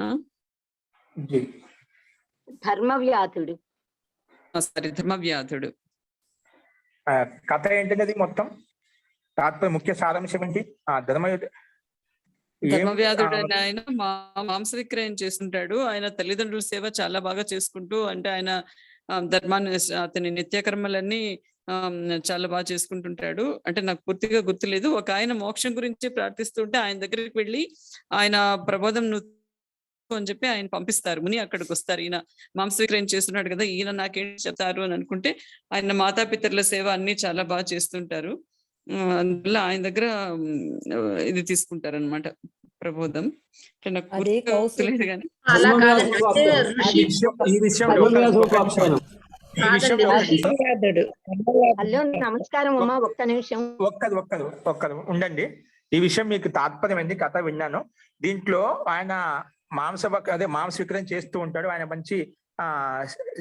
S4: ధర్మవ్యాధుడు.
S3: సారీ, ధర్మవ్యాధుడు.
S1: కథ ఏంటంటే అది మొత్తం తాత్పర్య ముఖ్య సారాంశం ఏంటి?
S3: ధర్మవ్యాధుడు అని ఆయన మాంస విక్రయం చేస్తుంటాడు. ఆయన తల్లిదండ్రుల సేవ చాలా బాగా చేసుకుంటూ, అంటే ఆయన ధర్మాన్ని, అతని నిత్యకర్మలన్నీ చాలా బాగా చేసుకుంటుంటాడు. అంటే నాకు పూర్తిగా గుర్తులేదు. ఒక ఆయన మోక్షం గురించి ప్రార్థిస్తుంటే ఆయన దగ్గరికి వెళ్ళి ఆయన ప్రబోధం అని చెప్పి ఆయన పంపిస్తారు, ముని అక్కడికి వస్తారు. ఈయన మాంస విక్రయం చేస్తున్నాడు కదా, ఈయన నాకేంటి చెప్తారు అని అనుకుంటే ఆయన మాతాపితరుల సేవ అన్ని చాలా బాగా చేస్తుంటారు. అందువల్ల ఆయన దగ్గర ఇది తీసుకుంటారు అనమాట ప్రబోధం. అంటే నాకు పూర్తిగా గుర్తులేదు కానీ
S4: హలో, నమస్కారం అమ్మా, ఒక్క నిమిషం.
S1: ఒక్కదు ఉండండి. ఈ విషయం మీకు తాత్పర్యమైంది, కథ విన్నాను. దీంట్లో ఆయన మాంస విక్రయం చేస్తూ ఉంటాడు. ఆయన మంచి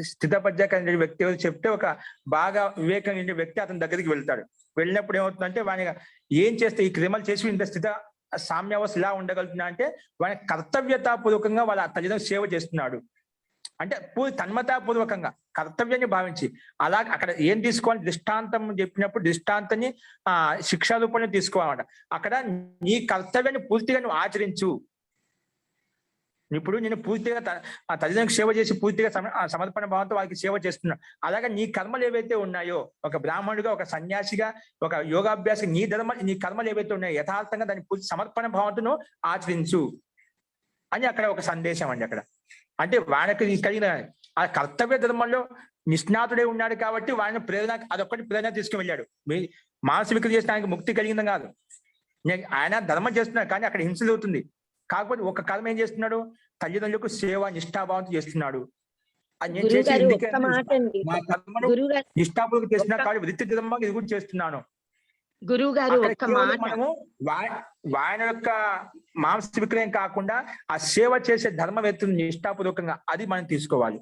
S1: స్థితపజ్జ వ్యక్తి ఎవరు చెప్తే ఒక బాగా వివేకం ఉండే వ్యక్తి అతని దగ్గరికి వెళ్తాడు. వెళ్ళినప్పుడు ఏమవుతుందంటే వాని ఏం చేస్తే ఈ క్రిమలు చేసి ఇంత స్థిత సామ్యావస్థ ఇలా ఉండగలుగుతున్నా అంటే వాని కర్తవ్యతాపూర్వకంగా వాళ్ళ తల్లిదండ్రులు సేవ చేస్తున్నాడు. అంటే తన్మతాపూర్వకంగా కర్తవ్యాన్ని భావించి అలా అక్కడ ఏం తీసుకోవాలి, దృష్టాంతం చెప్పినప్పుడు దృష్టాంతాన్ని శిక్షా రూపంలో తీసుకోవాలన్నమాట. అక్కడ నీ కర్తవ్యాన్ని పూర్తిగా నువ్వు ఆచరించు. ఇప్పుడు నేను పూర్తిగా తల్లిదండ్రులకు సేవ చేసి పూర్తిగా సమర్పణ భావంతో వారికి సేవ చేస్తున్నాను. అలాగే నీ కర్మలు ఏవైతే ఉన్నాయో, ఒక బ్రాహ్మణుడిగా, ఒక సన్యాసిగా, ఒక యోగాభ్యాసి, నీ కర్మలు ఏవైతే ఉన్నాయో యథార్థంగా దాన్ని పూర్తి సమర్పణ భావంతో ఆచరించు అని అక్కడ ఒక సందేశం అండి. అక్కడ అంటే వానికి కలిగిన ఆ కర్తవ్య ధర్మంలో నిష్ణాతుడే ఉన్నాడు కాబట్టి వాడిని ప్రేరణ, అదొక్కటి ప్రేరణ తీసుకుని వెళ్ళాడు. మానసిక వికృతి చేసిన ఆయనకు ముక్తి కలిగింది కాదు, ఆయన ధర్మం చేస్తున్నాడు కానీ అక్కడ హింస జరుగుతుంది. కాకపోతే ఒక కర్మ ఏం చేస్తున్నాడు, తల్లిదండ్రులకు సేవ నిష్ఠాభావంతో చేస్తున్నాడు. అది నేను చేసి మా కర్మను నిష్ఠాపూర్వకంగా చేస్తున్నా కాబట్టి వృత్తి ధర్మంగా ఇది కూడా చేస్తున్నాను.
S4: గురువు గారు
S1: మనము ఆయన యొక్క మాంస విక్రయం కాకుండా ఆ సేవ చేసే ధర్మం ఎత్తుంది నిష్ఠాపూర్వకంగా, అది మనం తీసుకోవాలి.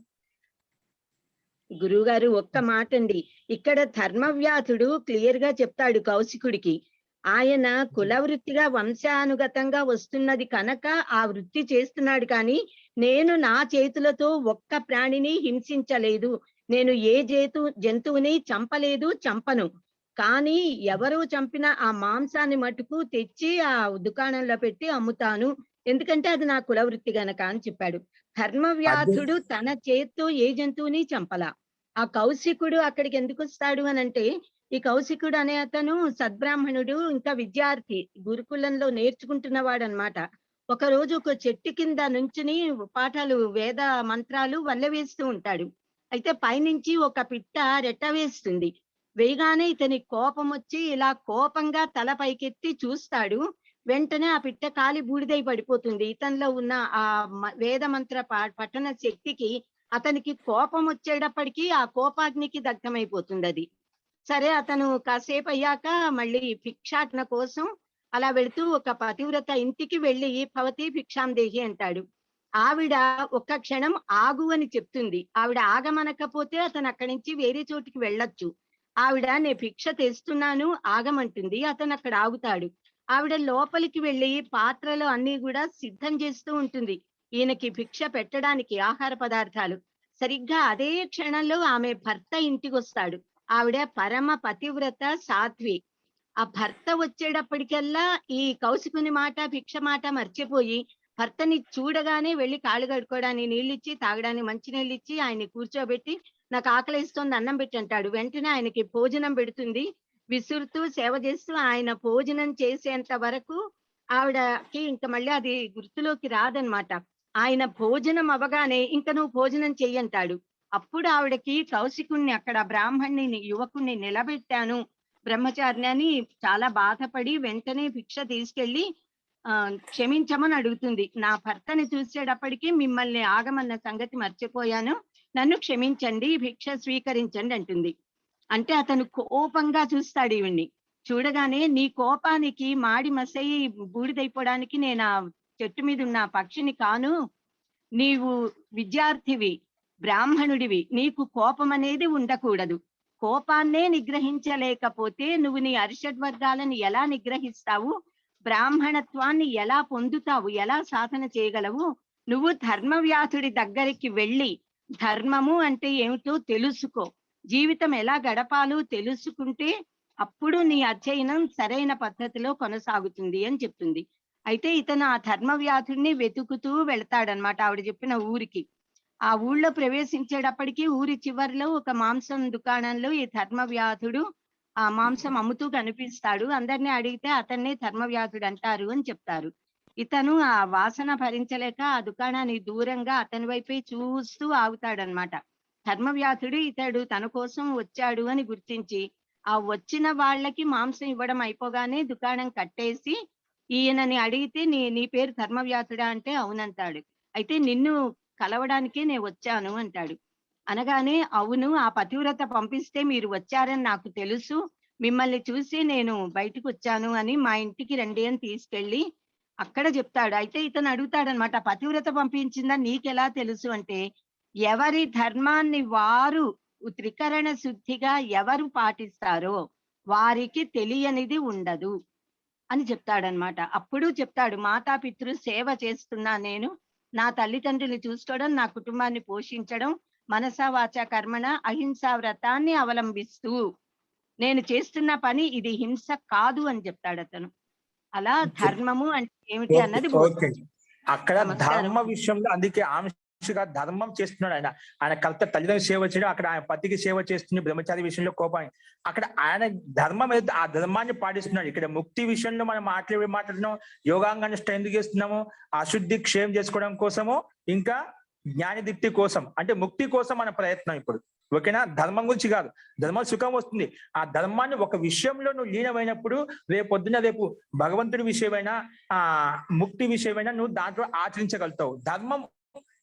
S4: గురువు గారు ఒక్క మాట అండి, ఇక్కడ ధర్మవ్యాధుడు క్లియర్ గా చెప్తాడు కౌశికుడికి, ఆయన కుల వృత్తిగా వంశానుగతంగా వస్తున్నది కనుక ఆ వృత్తి చేస్తున్నాడు, కానీ నేను నా చేతులతో ఒక్క ప్రాణిని హింసించలేదు, నేను ఏ జంతువుని చంపలేదు, చంపను. కానీ ఎవరు చంపిన ఆ మాంసాన్ని మటుకు తెచ్చి ఆ దుకాణంలో పెట్టి అమ్ముతాను, ఎందుకంటే అది నా కుల వృత్తి గనక అని చెప్పాడు. ధర్మవ్యాధుడు తన చేత్తో ఏ జంతువుని చంపలా. ఆ కౌశికుడు అక్కడికి ఎందుకు వస్తాడు అని అంటే, ఈ కౌశికుడు అనే అతను సద్బ్రాహ్మణుడు, ఇంకా విద్యార్థి, గురుకులంలో నేర్చుకుంటున్నవాడు అనమాట. ఒక రోజు ఒక చెట్టు కింద నుంచుని పాఠాలు, వేద మంత్రాలు వల్లవేస్తూ ఉంటాడు. అయితే పైనుంచి ఒక పిట్ట రెట్ట వేస్తుంది. వేయగానే ఇతని కోపం వచ్చి ఇలా కోపంగా తల పైకెత్తి చూస్తాడు. వెంటనే ఆ పిట్ట కాలి బూడిదై పడిపోతుంది. ఇతనిలో ఉన్న ఆ వేద మంత్ర పఠన శక్తికి అతనికి కోపం వచ్చేటప్పటికి ఆ కోపాగ్నికి దగ్ధమైపోతుంది అది. సరే, అతను కాసేపు అయ్యాక మళ్ళీ భిక్షాటన కోసం అలా వెళుతూ ఒక పతివ్రత ఇంటికి వెళ్ళి భవతి భిక్షాం దేహి అంటాడు. ఆవిడ ఒక్క క్షణం ఆగు అని చెప్తుంది. ఆవిడ ఆగమనకపోతే అతను అక్కడి నుంచి వేరే చోటికి వెళ్ళొచ్చు. ఆవిడ నేను భిక్ష తెస్తున్నాను ఆగమంటుంది, అతను అక్కడ ఆగుతాడు. ఆవిడ లోపలికి వెళ్ళి పాత్రలు అన్ని కూడా సిద్ధం చేస్తూ ఉంటుంది. ఈయనకి భిక్ష పెట్టడానికి ఆహార పదార్థాలు. సరిగ్గా అదే క్షణంలో ఆమె భర్త ఇంటికి వస్తాడు. ఆవిడ పరమ పతివ్రత సాధ్వి. ఆ భర్త వచ్చేటప్పటికల్లా ఈ కౌశికుని మాట భిక్ష మాట మర్చిపోయి భర్తని చూడగానే వెళ్ళి కాళ్ళు కడుక్కోవడానికి నీళ్ళిచ్చి, తాగడానికి మంచి నీళ్ళిచ్చి, ఆయన్ని కూర్చోబెట్టి నాకు ఆకలిస్తోంది అన్నం పెట్టి అంటాడు. వెంటనే ఆయనకి భోజనం పెడుతుంది. విసురుతూ సేవ చేస్తూ ఆయన భోజనం చేసేంత వరకు ఆవిడకి ఇంక మళ్ళీ అది గుర్తులోకి రాదనమాట. ఆయన భోజనం అవ్వగానే ఇంక నువ్వు భోజనం చెయ్యంటాడు. అప్పుడు ఆవిడకి కౌశికుణ్ణి అక్కడ బ్రాహ్మణ్ణి యువకుణ్ణి నిలబెట్టాను బ్రహ్మచారిని అని చాలా బాధపడి వెంటనే భిక్ష తీసుకెళ్లి క్షమించమని అడుగుతుంది. నా భర్తని చూసేటప్పటికి మిమ్మల్ని ఆగమన్న సంగతి మర్చిపోయాను, నన్ను క్షమించండి, భిక్ష స్వీకరించండి అంటుంది. అంటే అతను కోపంగా చూస్తాడు ఈవిడ్ని. చూడగానే నీ కోపానికి మాడి మసయి బూడిదైపోవడానికి నేను ఆ చెట్టు మీద ఉన్న పక్షిని కాను, నీవు విద్యార్థివి, బ్రాహ్మణుడివి, నీకు కోపం అనేది ఉండకూడదు. కోపాన్నే నిగ్రహించలేకపోతే నువ్వు నీ అరిషడ్వర్గాలను ఎలా నిగ్రహిస్తావు, బ్రాహ్మణత్వాన్ని ఎలా పొందుతావు, ఎలా సాధన చేయగలవు? నువ్వు ధర్మవ్యాసుడి దగ్గరికి వెళ్ళి ధర్మము అంటే ఏమిటో తెలుసుకో, జీవితం ఎలా గడపాలో తెలుసుకుంటే అప్పుడు నీ అధ్యయనం సరైన పద్ధతిలో కొనసాగుతుంది అని చెప్తుంది. అయితే ఇతను ఆ ధర్మవ్యాధుడిని వెతుకుతూ వెళ్తాడనమాట ఆవిడ చెప్పిన ఊరికి. ఆ ఊళ్ళో ప్రవేశించేటప్పటికి ఊరి చివరిలో ఒక మాంసం దుకాణంలో ఈ ధర్మవ్యాధుడు ఆ మాంసం అమ్ముతూ కనిపిస్తాడు. అందరినీ అడిగితే అతన్నే ధర్మవ్యాధుడు అంటారు అని చెప్తారు. ఇతను ఆ వాసన భరించలేక ఆ దుకాణాన్ని దూరంగా అతని వైపే చూస్తూ ఆగుతాడనమాట. ధర్మవ్యాధుడు ఇతడు తన కోసం వచ్చాడు అని గుర్తించి ఆ వచ్చిన వాళ్ళకి మాంసం ఇవ్వడం అయిపోగానే దుకాణం కట్టేసి ఈయనని అడిగితే నీ పేరు ధర్మవ్యాధుడా అంటే అవునంటాడు. అయితే నిన్ను కలవడానికే నేను వచ్చాను అంటాడు. అనగానే అవును, ఆ పతివ్రత పంపిస్తే మీరు వచ్చారని నాకు తెలుసు, మిమ్మల్ని చూసి నేను బయటకు వచ్చాను అని మా ఇంటికి రండి అని తీసుకెళ్ళి అక్కడ చెప్తాడు. అయితే ఇతను అడుగుతాడనమాట, పతివ్రత పంపించిందని నీకెలా తెలుసు అంటే, ఎవరి ధర్మాన్ని వారు త్రికరణ శుద్ధిగా ఎవరు పాటిస్తారో వారికి తెలియనిది ఉండదు అని చెప్తాడనమాట. అప్పుడు చెప్తాడు, మాతాపితృ సేవ చేస్తున్నా నేను, నా తల్లిదండ్రులు చూసుకోవడం, నా కుటుంబాన్ని పోషించడం, మనసా వాచా కర్మణ అహింసా వ్రతాన్ని అవలంబిస్తూ నేను చేస్తున్న పని ఇది హింస కాదు అని చెప్తాడు అతను. అలా ధర్మము అంటే ఏమిటి అన్నది
S1: అక్కడ ధర్మ విషయంలో అందుకే ఆంశగా ధర్మం చేస్తున్నాడు ఆయన. ఆయన కర్త తల్లిదండ్రులు సేవ చేయడం, అక్కడ ఆయన పతికి సేవ చేస్తుంది బ్రహ్మచారి విషయంలో కోపాన్ని, అక్కడ ఆయన ధర్మం ఏదో ఆ ధర్మాన్ని పాటిస్తున్నాడు. ఇక్కడ ముక్తి విషయంలో మనం మాట్లాడుతున్నాం, యోగాంగానుష్ఠ ఎందుకు చేస్తున్నాము, అశుద్ధి క్షయం చేసుకోవడం కోసము, ఇంకా జ్ఞానదీప్తి కోసం, అంటే ముక్తి కోసం మన ప్రయత్నం ఇప్పుడు. ఓకేనా? ధర్మం గురించి కాదు, ధర్మం సుఖం వస్తుంది. ఆ ధర్మాన్ని ఒక విషయంలో నువ్వు లీనమైనప్పుడు రేపు భగవంతుడి విషయమైనా ముక్తి విషయమైనా నువ్వు దాంట్లో ఆచరించగలుగుతావు. ధర్మం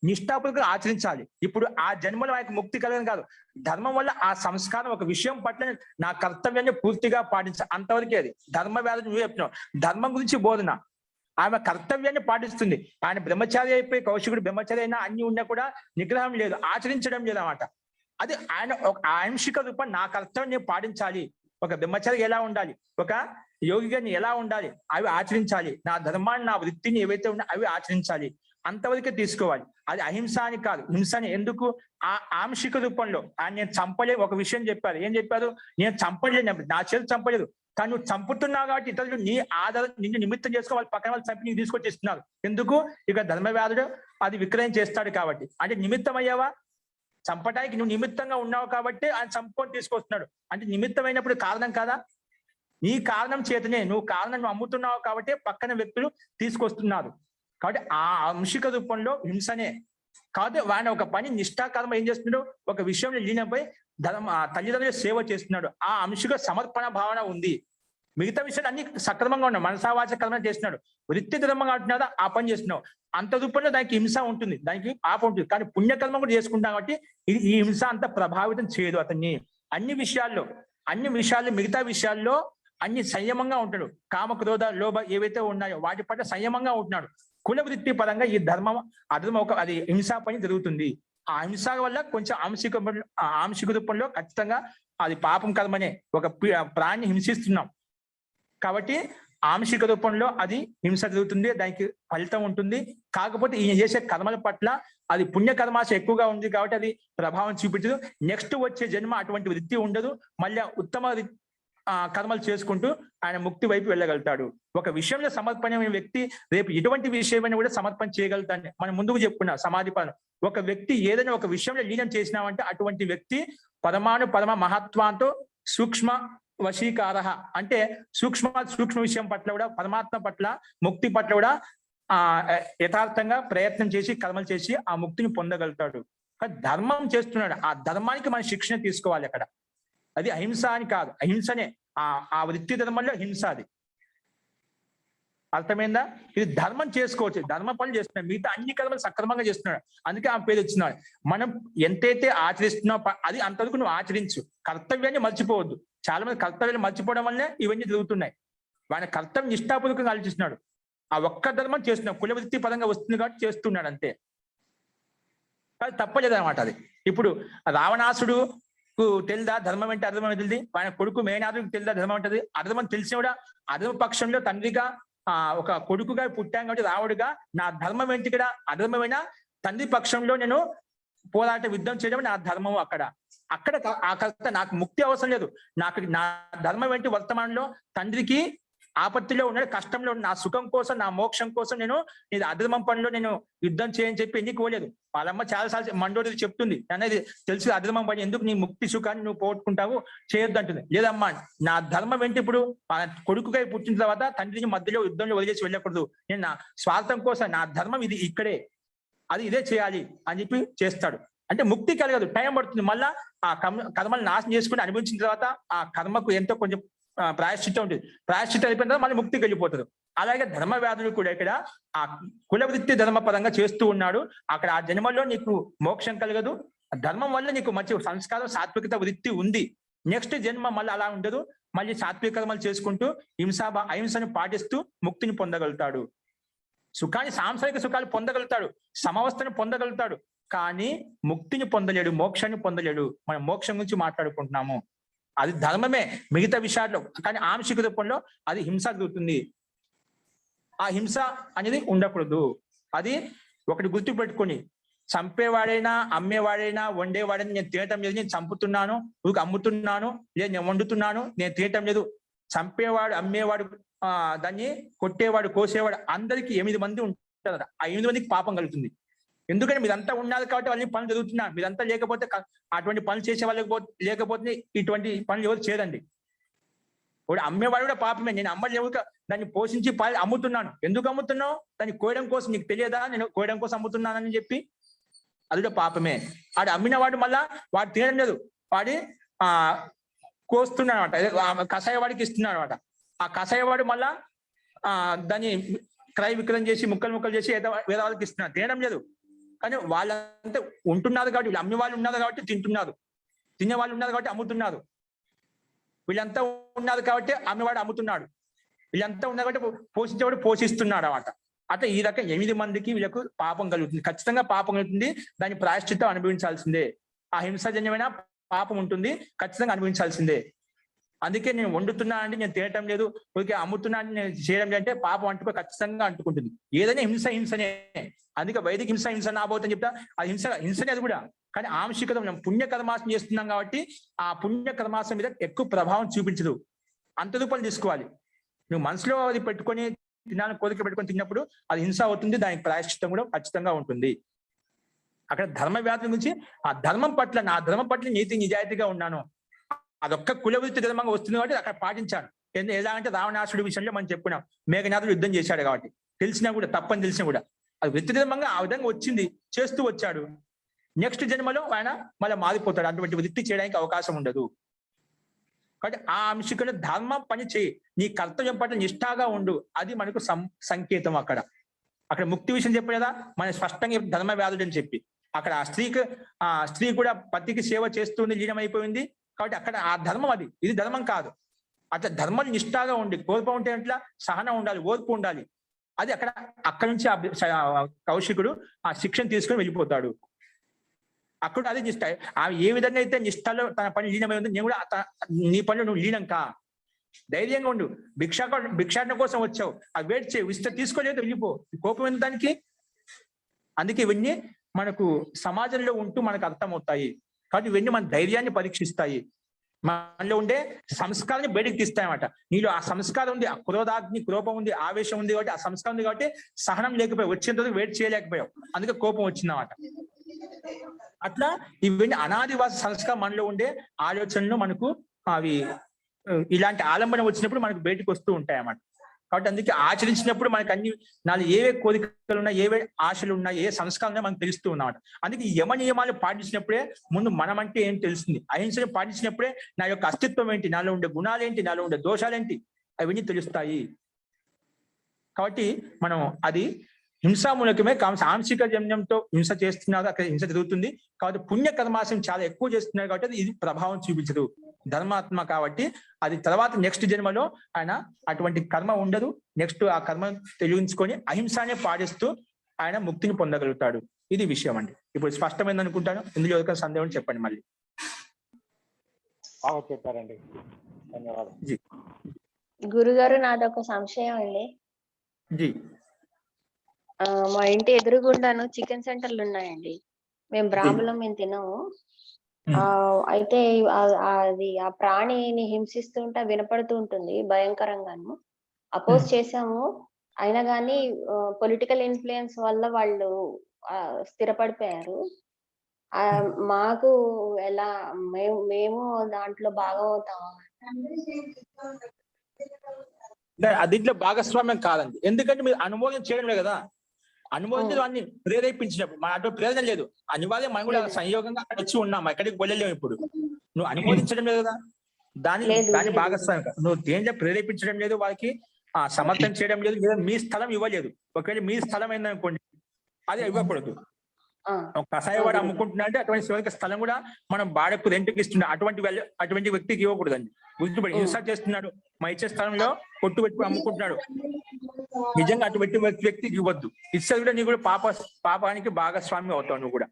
S1: నిష్ఠాపూర్వకంగా ఆచరించాలి. ఇప్పుడు ఆ జన్మలో ఆయనకు ముక్తి కలగని కాదు, ధర్మం వల్ల ఆ సంస్కారం ఒక విషయం పట్ల నా కర్తవ్యాన్ని పూర్తిగా పాటించాలి, అంతవరకే. అది ధర్మ వ్యాధి నువ్వు చెప్పినావు. ధర్మం గురించి బోధన, ఆమె కర్తవ్యాన్ని పాటిస్తుంది. ఆయన బ్రహ్మచారి అయిపోయి కౌశికుడు బ్రహ్మచారి అయినా అన్ని ఉన్నా కూడా నిగ్రహం లేదు, ఆచరించడం లేదు అన్నమాట. అది ఆయన ఒక ఆంశిక రూపం, నా కర్తవ్యం నేను పాటించాలి, ఒక బ్రహ్మచారి ఎలా ఉండాలి, ఒక యోగిగా ఎలా ఉండాలి, అవి ఆచరించాలి, నా ధర్మాన్ని నా వృత్తిని ఏవైతే ఉన్నా అవి ఆచరించాలి, అంతవరకే తీసుకోవాలి. అది అహింస అని కాదు, హింసని. ఎందుకు? ఆ ఆంశిక రూపంలో ఆయన నేను చంపలేదు, ఒక విషయం చెప్పారు. ఏం చెప్పారు? నేను చంపలేదు, నా చేతి చంపలేదు, కానీ నువ్వు చంపుతున్నావు కాబట్టి ఇతరులు నీ ఆధారం నిన్ను నిమిత్తం చేసుకో వాళ్ళు పక్కన వాళ్ళు చంపి నీకు తీసుకొచ్చిస్తున్నారు. ఎందుకు? ఇక ధర్మవ్యాధుడు అది విక్రయం చేస్తాడు కాబట్టి. అంటే నిమిత్తం అయ్యావా? చంపడానికి నువ్వు నిమిత్తంగా ఉన్నావు కాబట్టి ఆయన చంపుకొని తీసుకొస్తున్నాడు. అంటే నిమిత్తమైనప్పుడు కారణం కాదా? నీ కారణం చేతనే, నువ్వు కారణం నువ్వు అమ్ముతున్నావు కాబట్టి పక్కన వ్యక్తులు తీసుకొస్తున్నారు. కాబట్టి ఆ అంశిక రూపంలో హింసనే. కాబట్టి వాడిని ఒక పని నిష్ఠాకర్మ ఏం చేస్తున్నాడు, ఒక విషయంలో లీనపై తల్లిదండ్రులు సేవ చేస్తున్నాడు. ఆ అంశిక సమర్పణ భావన ఉంది. మిగతా విషయాలు అన్ని సక్రమంగా ఉన్నావు, మనసావాచ కర్మ చేస్తున్నాడు, వృత్తి ధర్మంగా అంటున్నాడా ఆ పని చేస్తున్నావు. అంత రూపంలో దానికి హింస ఉంటుంది, దానికి పాపం ఉంటుంది. కానీ పుణ్యకర్మ కూడా చేసుకుంటాం కాబట్టి ఈ హింస అంత ప్రభావితం చేయదు అతన్ని. అన్ని విషయాల్లో మిగతా విషయాల్లో అన్ని సంయమంగా ఉంటాడు. కామ క్రోధ లోభ ఏవైతే ఉన్నాయో వాటి పట్ల సంయమంగా ఉంటున్నాడు. కుల వృత్తి పరంగా ఈ అధర్మం అది హింసా పని జరుగుతుంది. ఆ హింస వల్ల కొంచెం ఆంశిక రూపంలో ఖచ్చితంగా అది పాపం కర్మనే, ఒక ప్రాణిని హింసిస్తున్నాం కాబట్టి ఆంశిక రూపంలో అది హింస జరుగుతుంది, దానికి ఫలితం ఉంటుంది. కాకపోతే ఈయన చేసే కర్మల పట్ల అది పుణ్యకర్మాశ ఎక్కువగా ఉంది కాబట్టి అది ప్రభావం చూపించదు. నెక్స్ట్ వచ్చే జన్మ అటువంటి వృత్తి ఉండదు. మళ్ళీ ఉత్తమ కర్మలు చేసుకుంటూ ఆయన ముక్తి వైపు వెళ్ళగలుగుతాడు. ఒక విషయంలో సమర్పణమైన వ్యక్తి రేపు ఎటువంటి విషయమైనా కూడా సమర్పణ చేయగలుగుతాడు. మనం ముందుకు చెప్పుకున్నాం సమాధి పదం. ఒక వ్యక్తి ఏదైనా ఒక విషయంలో లీనం చేసినామంటే అటువంటి వ్యక్తి పరమ మహత్వంతో సూక్ష్మ వశీకార అంటే సూక్ష్మ విషయం పట్ల కూడా పరమాత్మ పట్ల ముక్తి పట్ల కూడా యథార్థంగా ప్రయత్నం చేసి కర్మలు చేసి ఆ ముక్తిని పొందగలుగుతాడు. ధర్మం చేస్తున్నాడు, ఆ ధర్మానికి మనం శిక్షణ తీసుకోవాలి. అక్కడ అది అహింస అని కాదు, అహింసనే ఆ వృత్తి ధర్మంలో హింస. అది అర్థమైందా? ఇది ధర్మం చేసుకోవచ్చు, ధర్మ పనులు చేస్తున్నాడు, మిగతా అన్ని కర్మలు సక్రమంగా చేస్తున్నాడు. అందుకే ఆ పేరు వచ్చినాడు. మనం ఎంతైతే ఆచరిస్తున్నావు అది అంతవరకు నువ్వు ఆచరించు, కర్తవ్యాన్ని మర్చిపోవద్దు. చాలా మంది కర్తవ్యాన్ని మర్చిపోవడం వల్లే ఇవన్నీ జరుగుతున్నాయి. వాడి కర్తవ్యం నిష్ఠాపూర్వకంగా ఆలోచిస్తున్నాడు, ఆ ఒక్క ధర్మం చేస్తున్నాడు, కులవృత్తి పరంగా వస్తుంది కాబట్టి చేస్తున్నాడు అంతే. అది తప్పలేదు అనమాట. అది ఇప్పుడు రావణాసుడు తెలుదా ధర్మం అంటే అధర్మం తెలియదు, ఆయన కొడుకు మేనాదుడికి తెలుదా ధర్మం అంటే అధర్మం తెలిసిన కూడా అధర్మ పక్షంలో తండ్రిగా ఒక కొడుకుగా పుట్టాం కాబట్టి రావుడుగా నా ధర్మం ఏంటి ఇక్కడ అధర్మమైన తండ్రి పక్షంలో నేను పోరాట యుద్ధం చేయడం నా ధర్మం. అక్కడ ఆ కర్త నాకు ముక్తి అవసరం లేదు, నా ధర్మం ఏంటి వర్తమానంలో తండ్రికి ఆపత్తిలో ఉన్నాడు, కష్టంలో నా సుఖం కోసం నా మోక్షం కోసం నేను అధర్మం పనిలో నేను యుద్ధం చేయని చెప్పి ఎందుకు పోలేదు. వాళ్ళమ్మ చాలాసార్లు మండోదరి చెప్తుంది, అనేది తెలుసు అధర్మం పని ఎందుకు నీ ముక్తి సుఖాన్ని నువ్వు పోగొట్టుకుంటావు చేయొద్దు అంటుంది. లేదమ్మా నా ధర్మం ఏంటి ఇప్పుడు కొడుకుగా పుట్టిన తర్వాత తండ్రిని మధ్యలో యుద్ధంలో వదిలేసి వెళ్ళకూడదు, నేను నా స్వార్థం కోసం నా ధర్మం ఇది ఇక్కడే అది ఇదే చేయాలి అని చెప్పి చేస్తాడు. అంటే ముక్తి కలగదు, టైం పడుతుంది. మళ్ళా ఆ కర్మలు నాశనం చేసుకుని అనుభవించిన తర్వాత ఆ కర్మకు ఎంతో కొంచెం ప్రాయశ్చిత్తం ఉంటుంది, ప్రాయశ్చిత్తం అయిపోయిన తర్వాత మళ్ళీ ముక్తికి వెళ్ళిపోతారు. అలాగే ధర్మ వ్యాధులు కూడా ఇక్కడ ఆ కులవృత్తి ధర్మ పరంగా చేస్తూ ఉన్నాడు. అక్కడ ఆ జన్మలో నీకు మోక్షం కలగదు, ధర్మం వల్ల నీకు మంచి సంస్కారం సాత్వికత వృత్తి ఉంది. నెక్స్ట్ జన్మ మళ్ళీ అలా ఉండదు, మళ్ళీ సాత్విక కర్మలు చేసుకుంటూ అహింసను పాటిస్తూ ముక్తిని పొందగలుగుతాడు. సుఖాన్ని సాంసారిక సుఖాలు పొందగలుగుతాడు, సమవస్థను పొందగలుగుతాడు, కానీ ముక్తిని పొందలేడు, మోక్షాన్ని పొందలేడు. మనం మోక్షం గురించి మాట్లాడుకుంటున్నాము, అది ధర్మమే మిగతా విషయాల్లో, కానీ ఆంశిక రూపంలో అది హింస జరుగుతుంది. ఆ హింస అనేది ఉండకూడదు. అది ఒకటి గుర్తుపెట్టుకొని, చంపేవాడైనా అమ్మేవాడైనా వండేవాడైనా నేను తినటం లేదు, నేను చంపుతున్నాను ఊరికి అమ్ముతున్నాను లేదు నేను వండుతున్నాను నేను తినటం లేదు. చంపేవాడు అమ్మేవాడు దాన్ని కొట్టేవాడు కోసేవాడు అందరికి 8 మంది ఉంటారు. ఆ 8 మందికి పాపం కలుగుతుంది. ఎందుకంటే మీరంతా ఉన్నారు కాబట్టి వాళ్ళని పనులు జరుగుతున్నారు, మీరంతా లేకపోతే అటువంటి పనులు చేసే వాళ్ళకి లేకపోతే ఇటువంటి పనులు ఎవరు చేయరండి. ఇప్పుడు అమ్మేవాడు కూడా పాపమే, నేను అమ్మలేవు దాన్ని పోషించి అమ్ముతున్నాను, ఎందుకు అమ్ముతున్నావు దాన్ని కోయడం కోసం, నీకు తెలియదా నేను కోయడం కోసం అమ్ముతున్నానని చెప్పి, అది కూడా పాపమే. వాడు అమ్మిన వాడు మళ్ళా వాడు తినడం లేదు, వాడి కోస్తున్నాడు అనమాట, కషాయవాడికి ఇస్తున్నాడు అనమాట. ఆ కషాయవాడు మళ్ళా దాన్ని క్రయ విక్రయం చేసి ముక్కలు చేసి వేరే వాళ్ళకి ఇస్తున్నాడు, తినడం లేదు. కానీ వాళ్ళంతా ఉంటున్నారు కాబట్టి, వీళ్ళు అమ్మే వాళ్ళు ఉన్నారు కాబట్టి తింటున్నారు, తినే వాళ్ళు ఉన్నారు కాబట్టి అమ్ముతున్నారు, వీళ్ళంతా ఉన్నారు కాబట్టి అమ్మేవాడు అమ్ముతున్నాడు, వీళ్ళంతా ఉన్నారు కాబట్టి పోషించేవాడు పోషిస్తున్నాడు అన్నమాట. అట్లా ఈ రకం 8 మందికి వీళ్ళకు పాపం కలుగుతుంది, ఖచ్చితంగా పాపం కలుగుతుంది. దాని ప్రాయశ్చిత్తం అనుభవించాల్సిందే. ఆ హింసాజన్యమైన పాపం ఉంటుంది, ఖచ్చితంగా అనుభవించాల్సిందే. అందుకే నేను వండుతున్నా అంటే నేను తినటం లేదు, ఊరికే అమ్ముతున్నా అంటే నేను చేయడం లేదంటే పాపం ఖచ్చితంగా అంటుకుంటుంది. ఏదైనా హింసనే. అందుకే వైదిక హింస నాబోతని చెప్తా, అది హింసనే అది కూడా. కానీ ఆంశికత మనం పుణ్యకర్మాసం చేస్తున్నాం కాబట్టి ఆ పుణ్యకర్మాసం మీద ఎక్కువ ప్రభావం చూపించదు, అంత రూపాయలు తీసుకోవాలి. నువ్వు మనసులో అది పెట్టుకొని తినాలని కోరిక పెట్టుకొని తిన్నప్పుడు అది హింస అవుతుంది, దానికి ప్రాయశ్చిత్తం కూడా ఖచ్చితంగా ఉంటుంది. అక్కడ ధర్మ వ్యాధుల గురించి, ఆ ధర్మం పట్ల నా ధర్మం పట్ల నీతి నిజాయితీగా ఉన్నాను, అదొక్క కులవృత్తి ధర్మంగా వస్తుంది కాబట్టి అక్కడ పాటించాను. ఎలా అంటే రావణాసుడి విషయంలో మనం చెప్పుకున్నాం, మేఘనాథుడు యుద్ధం చేశాడు కాబట్టి తెలిసినా కూడా తప్పని తెలిసినా కూడా అది వృత్తి ధర్మంగా ఆ విధంగా వచ్చింది, చేస్తూ వచ్చాడు. నెక్స్ట్ జన్మలో ఆయన మళ్ళీ మారిపోతాడు, అటువంటి వృత్తి చేయడానికి అవకాశం ఉండదు. కాబట్టి ఆ అంశికలో ధర్మం పని చేయి, నీ కర్తవ్యం పట్ల నిష్ఠాగా ఉండు, అది మనకు సంకేతం. అక్కడ ముక్తి విషయం చెప్పలేదా మన స్పష్టంగా ధర్మ వ్యాధుడు అని చెప్పి, అక్కడ ఆ స్త్రీ కూడా పతికి సేవ చేస్తుంది, లీనమైపోయింది కాబట్టి అక్కడ ఆ ధర్మం అది, ఇది ధర్మం కాదు. అట్లా ధర్మం నిష్ఠాగా ఉండి, కోల్ప ఉంటే అట్లా సహనం ఉండాలి, ఓర్పు ఉండాలి. అది అక్కడ నుంచి కౌశికుడు ఆ శిక్షణ తీసుకొని వెళ్ళిపోతాడు. అక్కడ అది నిష్ఠ, ఆమె ఏ విధంగా అయితే నిష్ఠలో తన పని లీనమై ఉంది, నేను కూడా నీ పనిలో నువ్వు లీనం కా, ధైర్యంగా ఉండు. భిక్షాటన కోసం వచ్చావు, ఆ వెయిట్ చేయి, ఇష్ట తీసుకోలేదు వెళ్ళిపో, కోపం ఎంత దానికి. అందుకే ఇవన్నీ మనకు సమాజంలో ఉంటూ మనకు అర్థమవుతాయి. కాబట్టి ఇవన్నీ మన ధైర్యాన్ని పరీక్షిస్తాయి, మనలో ఉండే సంస్కారాన్ని బయటకు తీస్తాయన్నమాట. నీలో ఆ సంస్కారం ఉంది, ఆ క్రోధాగ్ని, కోపం ఉంది, ఆవేశం ఉంది కాబట్టి, ఆ సంస్కారం ఉంది కాబట్టి సహనం లేకపోయావు, వచ్చేంత వరకు వెయిట్ చేయలేకపోయావు, అందుకే కోపం వచ్చిందన్నమాట. అట్లా ఇవన్నీ అనాదివాస సంస్కారం మనలో ఉండే ఆలోచనలు మనకు అవి ఇలాంటి ఆలంబన వచ్చినప్పుడు మనకు బయటకు వస్తూ ఉంటాయి అన్నమాట. కాబట్టి అందుకే ఆచరించినప్పుడు మనకు అన్ని నాలుగు ఏవే కోరికలు ఉన్నాయి, ఏవే ఆశలు ఉన్నాయి, ఏ సంస్కారం ఉన్నాయో మనకు తెలుస్తూ ఉన్నమాట. అందుకే ఈ యమ నియమాలు పాటించినప్పుడే ముందు మనం అంటే ఏం తెలుస్తుంది. అహింసను పాటించినప్పుడే నా యొక్క అస్తిత్వం ఏంటి, నాలో ఉండే గుణాలు ఏంటి, నాలో ఉండే దోషాలు ఏంటి, అవన్నీ తెలుస్తాయి. కాబట్టి మనం అది హింసామూలకమే ఆంశిక జన్యంతో హింస చేస్తున్నారు, అక్కడ హింస జరుగుతుంది. కాబట్టి పుణ్య కర్మాశయం చాలా ఎక్కువ చేస్తున్నారు కాబట్టి అది ఇది ప్రభావం చూపించదు. ధర్మాత్మ కాబట్టి అది తర్వాత నెక్స్ట్ జన్మలో ఆయన అటువంటి కర్మ ఉండదు. నెక్స్ట్ ఆ కర్మ తెలియించుకొని అహింసనే పాటిస్తూ ఆయన ముక్తిని పొందగలుగుతాడు. ఇది విషయం అండి. ఇప్పుడు స్పష్టమైంది అనుకుంటాను. ఇందులో ఒక సందేహం చెప్పండి మళ్ళీ.
S2: బాగా చెప్పారండి, ధన్యవాదాలు.
S1: జీ
S5: గురుగారు, నాదొక సంశయం అండి.
S1: జీ
S5: మా ఇంటి ఎదురుగుండాను చికెన్ సెంటర్లు ఉన్నాయండి. మేము బ్రాహ్మణులం, మేము తినము. అయితే అది ఆ ప్రాణిని హింసిస్తుంటే వినపడుతూ ఉంటుంది భయంకరంగాను. అపోజ్ చేసాము, అయినా కానీ పొలిటికల్ ఇన్ఫ్లుయెన్స్ వల్ల వాళ్ళు స్థిరపడిపోయారు. మాకు ఎలా మేము దాంట్లో భాగం అవుతామా?
S1: దీంట్లో భాగస్వామ్యం కాదండి, ఎందుకంటే మీరు అనుమోదం చేయడమే కదా. అనుమోదించడం అన్ని ప్రేరేపించినప్పుడు మన అటు ప్రయోజనం లేదు. అనివార్యం మనం కూడా సంయోగంగా అక్కడ వచ్చి ఉన్నాం, ఎక్కడికి వెళ్ళలేము. ఇప్పుడు నువ్వు అనుమోదించడం లేదు కదా, దాని భాగస్వామ్యం. నువ్వు దేంట్లో ప్రేరేపించడం లేదు, వాళ్ళకి సమర్థన చేయడం లేదు, లేదా మీ స్థలం ఇవ్వలేదు. ఒకవేళ మీ స్థలం ఏందనుకోండి, అది ఇవ్వకూడదు. కషాయవాడు అమ్ముకుంటున్నా అంటే అటువంటి స్థలం కూడా మనం బాడకు రెంట్కి ఇస్తున్నాం, అటువంటి వ్యక్తికి ఇవ్వకూడదండి. గుర్తుపడి హింస చేస్తున్నాడు, మా ఇచ్చే స్థలంలో కొట్టు పెట్టి అమ్ముకుంటున్నాడు, నిజంగా అటువంటి వ్యక్తికి ఇవ్వద్దు. ఇస్తే కూడా నీ కూడా పాపానికి భాగస్వామి అవుతావు నువ్వు కూడా.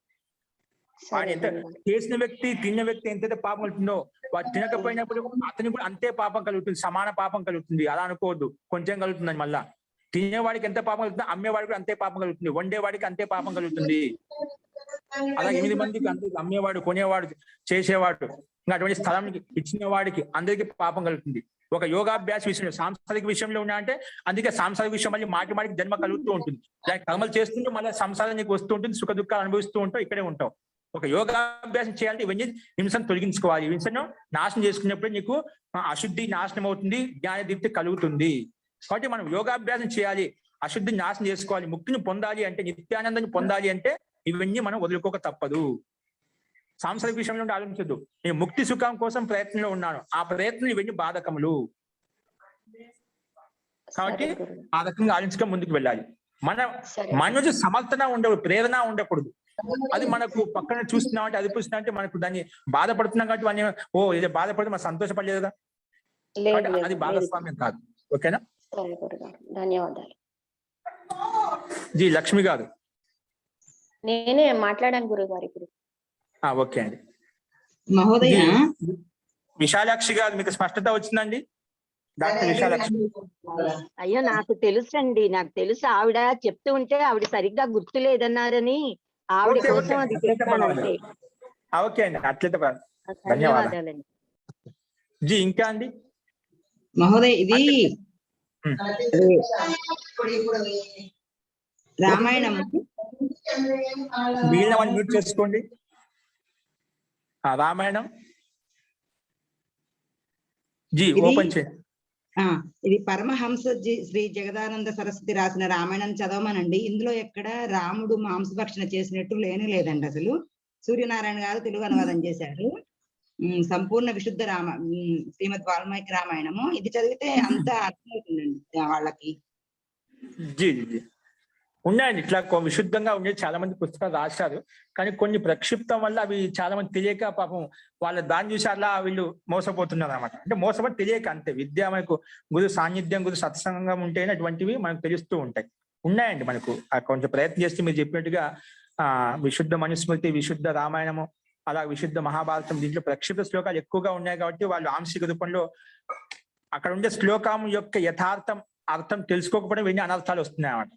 S1: వాడు ఎంత చేసిన వ్యక్తి, తిన్న వ్యక్తి ఎంతైతే పాపం కలుగుతుందో, వాడు తినకపోయినప్పుడు అతనికి కూడా అంతే పాపం కలుగుతుంది, సమాన పాపం కలుగుతుంది. అలా అనుకోవద్దు, కొంచెం కలుగుతుందని. మళ్ళా తినేవాడికి ఎంత పాపం కలుగుతుంది, అమ్మేవాడికి కూడా అంతే పాపం కలుగుతుంది, వండేవాడికి అంతే పాపం కలుగుతుంది. అలా 8 మందికి అంతే, అమ్మేవాడు, కొనేవాడు, చేసేవాడు, ఇంకా అటువంటి స్థలం ఇచ్చిన వాడికి అందరికీ పాపం కలుగుతుంది. ఒక యోగాభ్యాస విషయంలో, సాంసారిక విషయంలో ఉన్నా అంటే అందుకే సాంసారిక విషయం మళ్ళీ మాటికి జన్మ కలుగుతూ ఉంటుంది. దానికి కర్మలు చేస్తుంటే మళ్ళీ సంసారం నీకు వస్తూ ఉంటుంది, సుఖ దుఃఖాలు అనుభవిస్తూ ఉంటావు, ఇక్కడే ఉంటావు. ఒక యోగాభ్యాసం చేయాలంటే ఇవన్నీ హింసను తొలగించుకోవాలి. హింసను నాశనం చేసుకున్నప్పుడే నీకు అశుద్ధి నాశనం అవుతుంది, జ్ఞానదీప్తి కలుగుతుంది. కాబట్టి మనం యోగాభ్యాసం చేయాలి, అశుద్ధిని నాశనం చేసుకోవాలి, ముక్తిని పొందాలి అంటే, నిత్యానందాన్ని పొందాలి అంటే ఇవన్నీ మనం వదులుకోక తప్పదు. సాంసారిక విషయంలో ఆలోచించద్దు. నేను ముక్తి సుఖం కోసం ప్రయత్నంలో ఉన్నాను, ఆ ప్రయత్నం ఇవన్నీ బాధకములు. కాబట్టి ఆ రకంగా ఆలోచించుకొని ముందుకు వెళ్ళాలి. మన నుంచి సమర్థన ఉండకూడదు, ప్రేరణ ఉండకూడదు. అది మనకు పక్కన చూస్తున్నాం అంటే, అది చూస్తున్నాం అంటే మనకు దాన్ని బాధపడుతున్నాం కాబట్టి వాడిని ఇది బాధపడితే మనం సంతోషపడలేదు కదా, అది భాగస్వామ్యం కాదు. ఓకేనా?
S5: ధన్యవాదాలు.
S1: జీ లక్ష్మి గారు,
S5: నేనే మాట్లాడాను గురుగారు ఇప్పుడు.
S1: ఓకే అండి.
S6: మహోదయ,
S1: విశాలాక్షి గారు, మీకు స్పష్టత వచ్చిందండి? డాక్టర్ విశాలాక్షి.
S4: అయ్యో నాకు తెలుసు అండి, నాకు తెలుసు. ఆవిడ చెప్తూ ఉంటే ఆవిడ సరిగ్గా గుర్తు లేదన్నారని ఆవిడ కోసం అది చెప్తానంటే.
S1: ఓకే అండి, అట్లయితే
S4: ధన్యవాదాలండి.
S1: జీ ఇంకా అండి?
S6: మహోదయ, ఇది రామాయణం.
S1: మిగిలిన వాళ్ళు మ్యూట్ చేసుకోండి. రామాయణం జీ ఓపెన్ చేయండి.
S6: ఇది పరమహంస శ్రీ జగదానంద సరస్వతి రాసిన రామాయణం చదవమనండి. ఇందులో ఎక్కడ రాముడు మాంసభక్షణ చేసినట్టు లేదండి. అసలు సూర్యనారాయణ గారు తెలుగు అనువాదం చేశారు. సంపూర్ణ విశుద్ధ శ్రీమద్ వాల్మీకి రామాయణము. ఇది చదివితే అంత అర్థమవుతుందండి వాళ్ళకి.
S1: జీ జీ ఉన్నాయండి, ఇట్లా విశుద్ధంగా ఉండేది. చాలా మంది పుస్తకాలు రాశారు, కానీ కొన్ని ప్రక్షిప్తం వల్ల అవి చాలా మంది తెలియక పాపం వాళ్ళ దాన్ని చూసి అలా వీళ్ళు మోసపోతున్నారు అనమాట. అంటే మోసపడి తెలియక అంతే. విద్య మనకు గురు సాన్నిధ్యం, గురు సత్సంగం ఉంటేనే అటువంటివి మనకు తెలుస్తూ ఉంటాయి. ఉన్నాయండి మనకు, కొంచెం ప్రయత్నం చేస్తే మీరు చెప్పినట్టుగా విశుద్ధ మనుస్మృతి, విశుద్ధ రామాయణము, అలా విశుద్ధ మహాభారతం, దీంట్లో ప్రక్షిప్త శ్లోకాలు ఎక్కువగా ఉన్నాయి కాబట్టి వాళ్ళు ఆంశిక రూపంలో అక్కడ ఉండే శ్లోకం యొక్క అర్థం తెలుసుకోకపోవడం ఇవన్నీ అనర్థాలు వస్తున్నాయి అన్నమాట.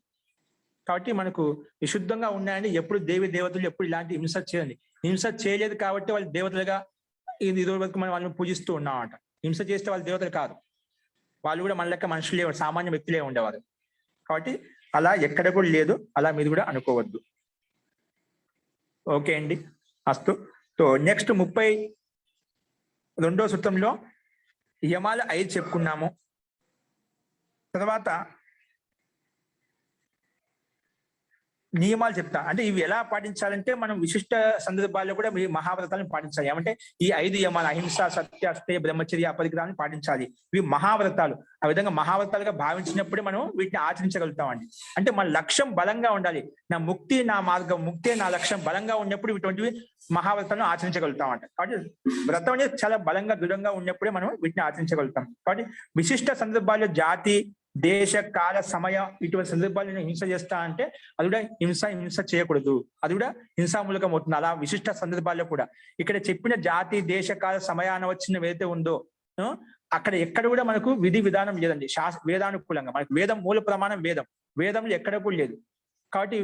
S1: కాబట్టి మనకు విశుద్ధంగా ఉన్నాయని ఎప్పుడు దేవి దేవతలు ఎప్పుడు ఇలాంటి హింస చేయండి. హింస చేయలేదు కాబట్టి వాళ్ళు దేవతలుగా ఇది వరకు మనం వాళ్ళని పూజిస్తూ ఉన్నామట. హింస చేస్తే వాళ్ళు దేవతలు కాదు, వాళ్ళు కూడా మన లెక్క మనుషులే, సామాన్య వ్యక్తులే ఉండేవారు. కాబట్టి అలా ఎక్కడ కూడా లేదు, అలా మీరు కూడా అనుకోవద్దు. ఓకే అండి, అస్తు. సో నెక్స్ట్ 32వ సూత్రంలో యమాలు 5 చెప్పుకున్నాము. తర్వాత నియమాలు చెప్తా. అంటే ఇవి ఎలా పాటించాలంటే మనం విశిష్ట సందర్భాల్లో కూడా ఈ మహావ్రతాలను పాటించాలి. ఏమంటే ఈ 5 యమాలు అహింస, సత్య, అస్తేయ, బ్రహ్మచర్య, అపరిగ్రహాన్ని పాటించాలి. ఇవి మహావ్రతాలు. ఆ విధంగా మహావ్రతాలుగా భావించినప్పుడే మనం వీటిని ఆచరించగలుగుతామండి. అంటే మన లక్ష్యం బలంగా ఉండాలి. నా ముక్తి, నా మార్గం, ముక్తే నా లక్ష్యం బలంగా ఉన్నప్పుడు ఇటువంటివి మహావ్రతాలను ఆచరించగలుగుతామంట. కాబట్టి వ్రతం అనేది చాలా బలంగా దృఢంగా ఉన్నప్పుడే మనం వీటిని ఆచరించగలుగుతాం. కాబట్టి విశిష్ట సందర్భాల్లో జాతి, దేశ, కాల, సమయ ఇటువంటి సందర్భాలను హింస చేస్తా అంటే అది కూడా హింస చేయకూడదు, అది కూడా హింసామూలకం అవుతుంది. అలా విశిష్ట సందర్భాల్లో కూడా ఇక్కడ చెప్పిన జాతి, దేశ, కాల, సమయాన వచ్చిన ఏదైతే ఉందో అక్కడ ఎక్కడ కూడా మనకు విధి విధానం లేదండి. వేదానుకూలంగా మనకు వేదం మూల ప్రమాణం వేదంలో ఎక్కడ కూడా లేదు. కాబట్టి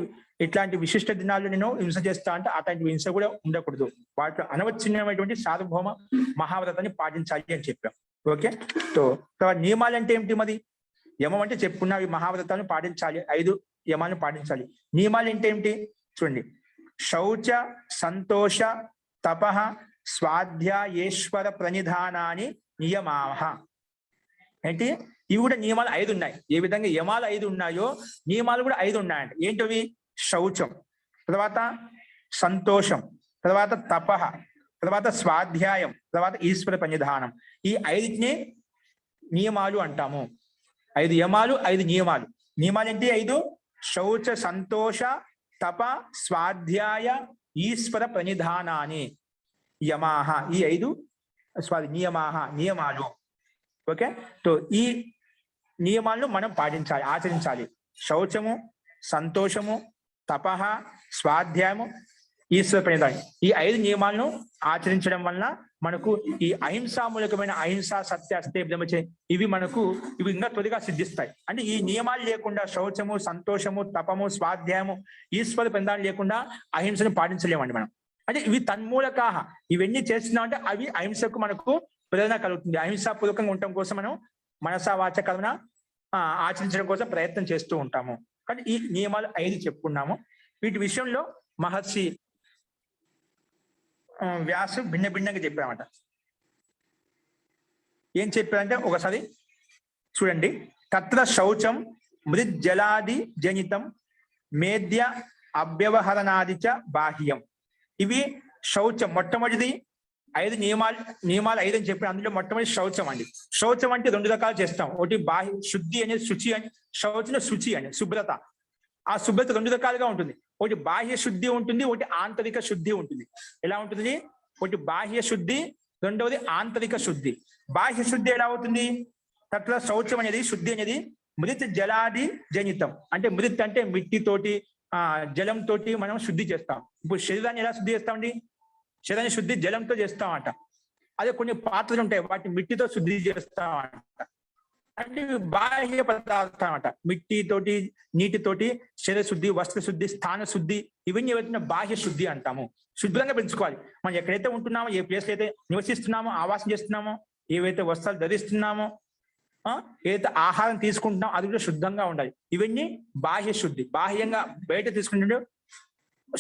S1: ఇట్లాంటి విశిష్ట దినాల్లో నేను హింస చేస్తా అంటే అట్లాంటి హింస కూడా ఉండకూడదు. వాటిలో అనవచ్ఛిన్నమైనటువంటి సార్వభౌమ మహావ్రతాన్ని పాటించాలి అని చెప్పాం. ఓకే. సో తర్వాత నియమాలు అంటే ఏమిటి? మరి యమం అంటే చెప్పుకున్న మహావ్రతాలను పాటించాలి, 5 యమాలను పాటించాలి. నియమాలు అంటే ఏమిటి చూడండి. శౌచ, సంతోష, తపః, స్వాధ్యాయేశ్వర ప్రణిధానాని నియమాః. ఏంటి? ఇవి కూడా నియమాలు 5 ఉన్నాయి. ఏ విధంగా యమాలు 5 ఉన్నాయో నియమాలు కూడా 5 ఉన్నాయండి. ఏంటవి? శౌచం, తర్వాత సంతోషం, తర్వాత తపః, తర్వాత స్వాధ్యాయం, తర్వాత ఈశ్వర ప్రణిధానం. ఈ 5ని నియమాలు అంటాము. 5 యమాలు, 5 నియమాలు. నియమాలు ఏంటి? 5 శౌచ, సంతోష, తప, స్వాధ్యాయ, ఈశ్వర ప్రణిధానాన్ని యమాహ. ఈ 5 నియమాహ, నియమాలు. ఓకే. సో ఈ నియమాలను మనం పాటించాలి, ఆచరించాలి. శౌచము, సంతోషము, తపః, స్వాధ్యాయము, ఈశ్వర ప్రణిధానం. ఈ 5 నియమాలను ఆచరించడం వలన మనకు ఈ అహింసామూలకమైన అహింస, సత్య, అస్తేయ, బ్రహ్మచర్య ఇవి ఇంకా త్వరగా సిద్ధిస్తాయి. అంటే ఈ నియమాలు లేకుండా శౌచము, సంతోషము, తపము, స్వాధ్యాయము, ఈశ్వర ప్రణిధానం లేకుండా అహింసను పాటించలేమండి మనం. అంటే ఇవి తన్మూలకాహ. ఇవన్నీ చేస్తున్నామంటే అవి అహింసకు మనకు ప్రేరణ కలుగుతుంది. అహింసాపూర్వకంగా ఉండటం కోసం మనం మనసా, వాచ, కర్మణ ఆచరించడం కోసం ప్రయత్నం చేస్తూ ఉంటాము. కానీ ఈ నియమాలు 5 చెప్పుకున్నాము. వీటి విషయంలో మహర్షి వ్యాసు భిన్నంగా చెప్పారన్నమాట. ఏం చెప్పారంటే ఒకసారి చూడండి. తత్ర శౌచం మృజ్జలాది జనితం మేద్య అవ్యవహరణాది చ బాహ్యం. ఇవి శౌచం. మొట్టమొదటిది 5 నియమాలు 5 అని చెప్పి అందులో మొట్టమొదటి శౌచం అండి. శౌచం అంటే 2 రకాలు చేస్తాం. ఒకటి బాహ్య శుద్ధి అనేది శుచి అని, శౌచం శుచి అని శుభ్రత. ఆ శుభ్రత 2 రకాలుగా ఉంటుంది. ఒకటి బాహ్య శుద్ధి ఉంటుంది, ఒకటి ఆంతరిక శుద్ధి ఉంటుంది. ఎలా ఉంటుంది? ఒకటి బాహ్య శుద్ధి, రెండవది ఆంతరిక శుద్ధి. బాహ్య శుద్ధి ఎలా అవుతుంది? తట్ల శౌచం అనేది, శుద్ధి అనేది మృత్ జలాది జనితం. అంటే మృత్ అంటే మిట్టితోటి, జలంతో మనం శుద్ధి చేస్తాం. ఇప్పుడు శరీరాన్ని ఎలా శుద్ధి చేస్తామండి? శరీరాన్ని శుద్ధి జలంతో చేస్తామంట. అదే కొన్ని పాత్రలు ఉంటాయి, వాటిని మిట్టితో శుద్ధి చేస్తామంట. అంటే బాహ్య పదార్థం అన్నమాట. మిట్టితోటి, నీటితోటి శరీర శుద్ధి, వస్త్ర శుద్ధి, స్థాన శుద్ధి, ఇవన్నీ ఏవైతే బాహ్య శుద్ధి అంటాము. శుభ్రంగా పెంచుకోవాలి. మనం ఎక్కడైతే ఉంటున్నామో, ఏ ప్లేస్ అయితే నివసిస్తున్నామో, ఆవాసం చేస్తున్నామో, ఏవైతే వస్త్రాలు ధరిస్తున్నామో, ఏదైతే ఆహారం తీసుకుంటున్నామో అది కూడా శుద్ధంగా ఉండాలి. ఇవన్నీ బాహ్య శుద్ధి. బాహ్యంగా బయట తీసుకుంటే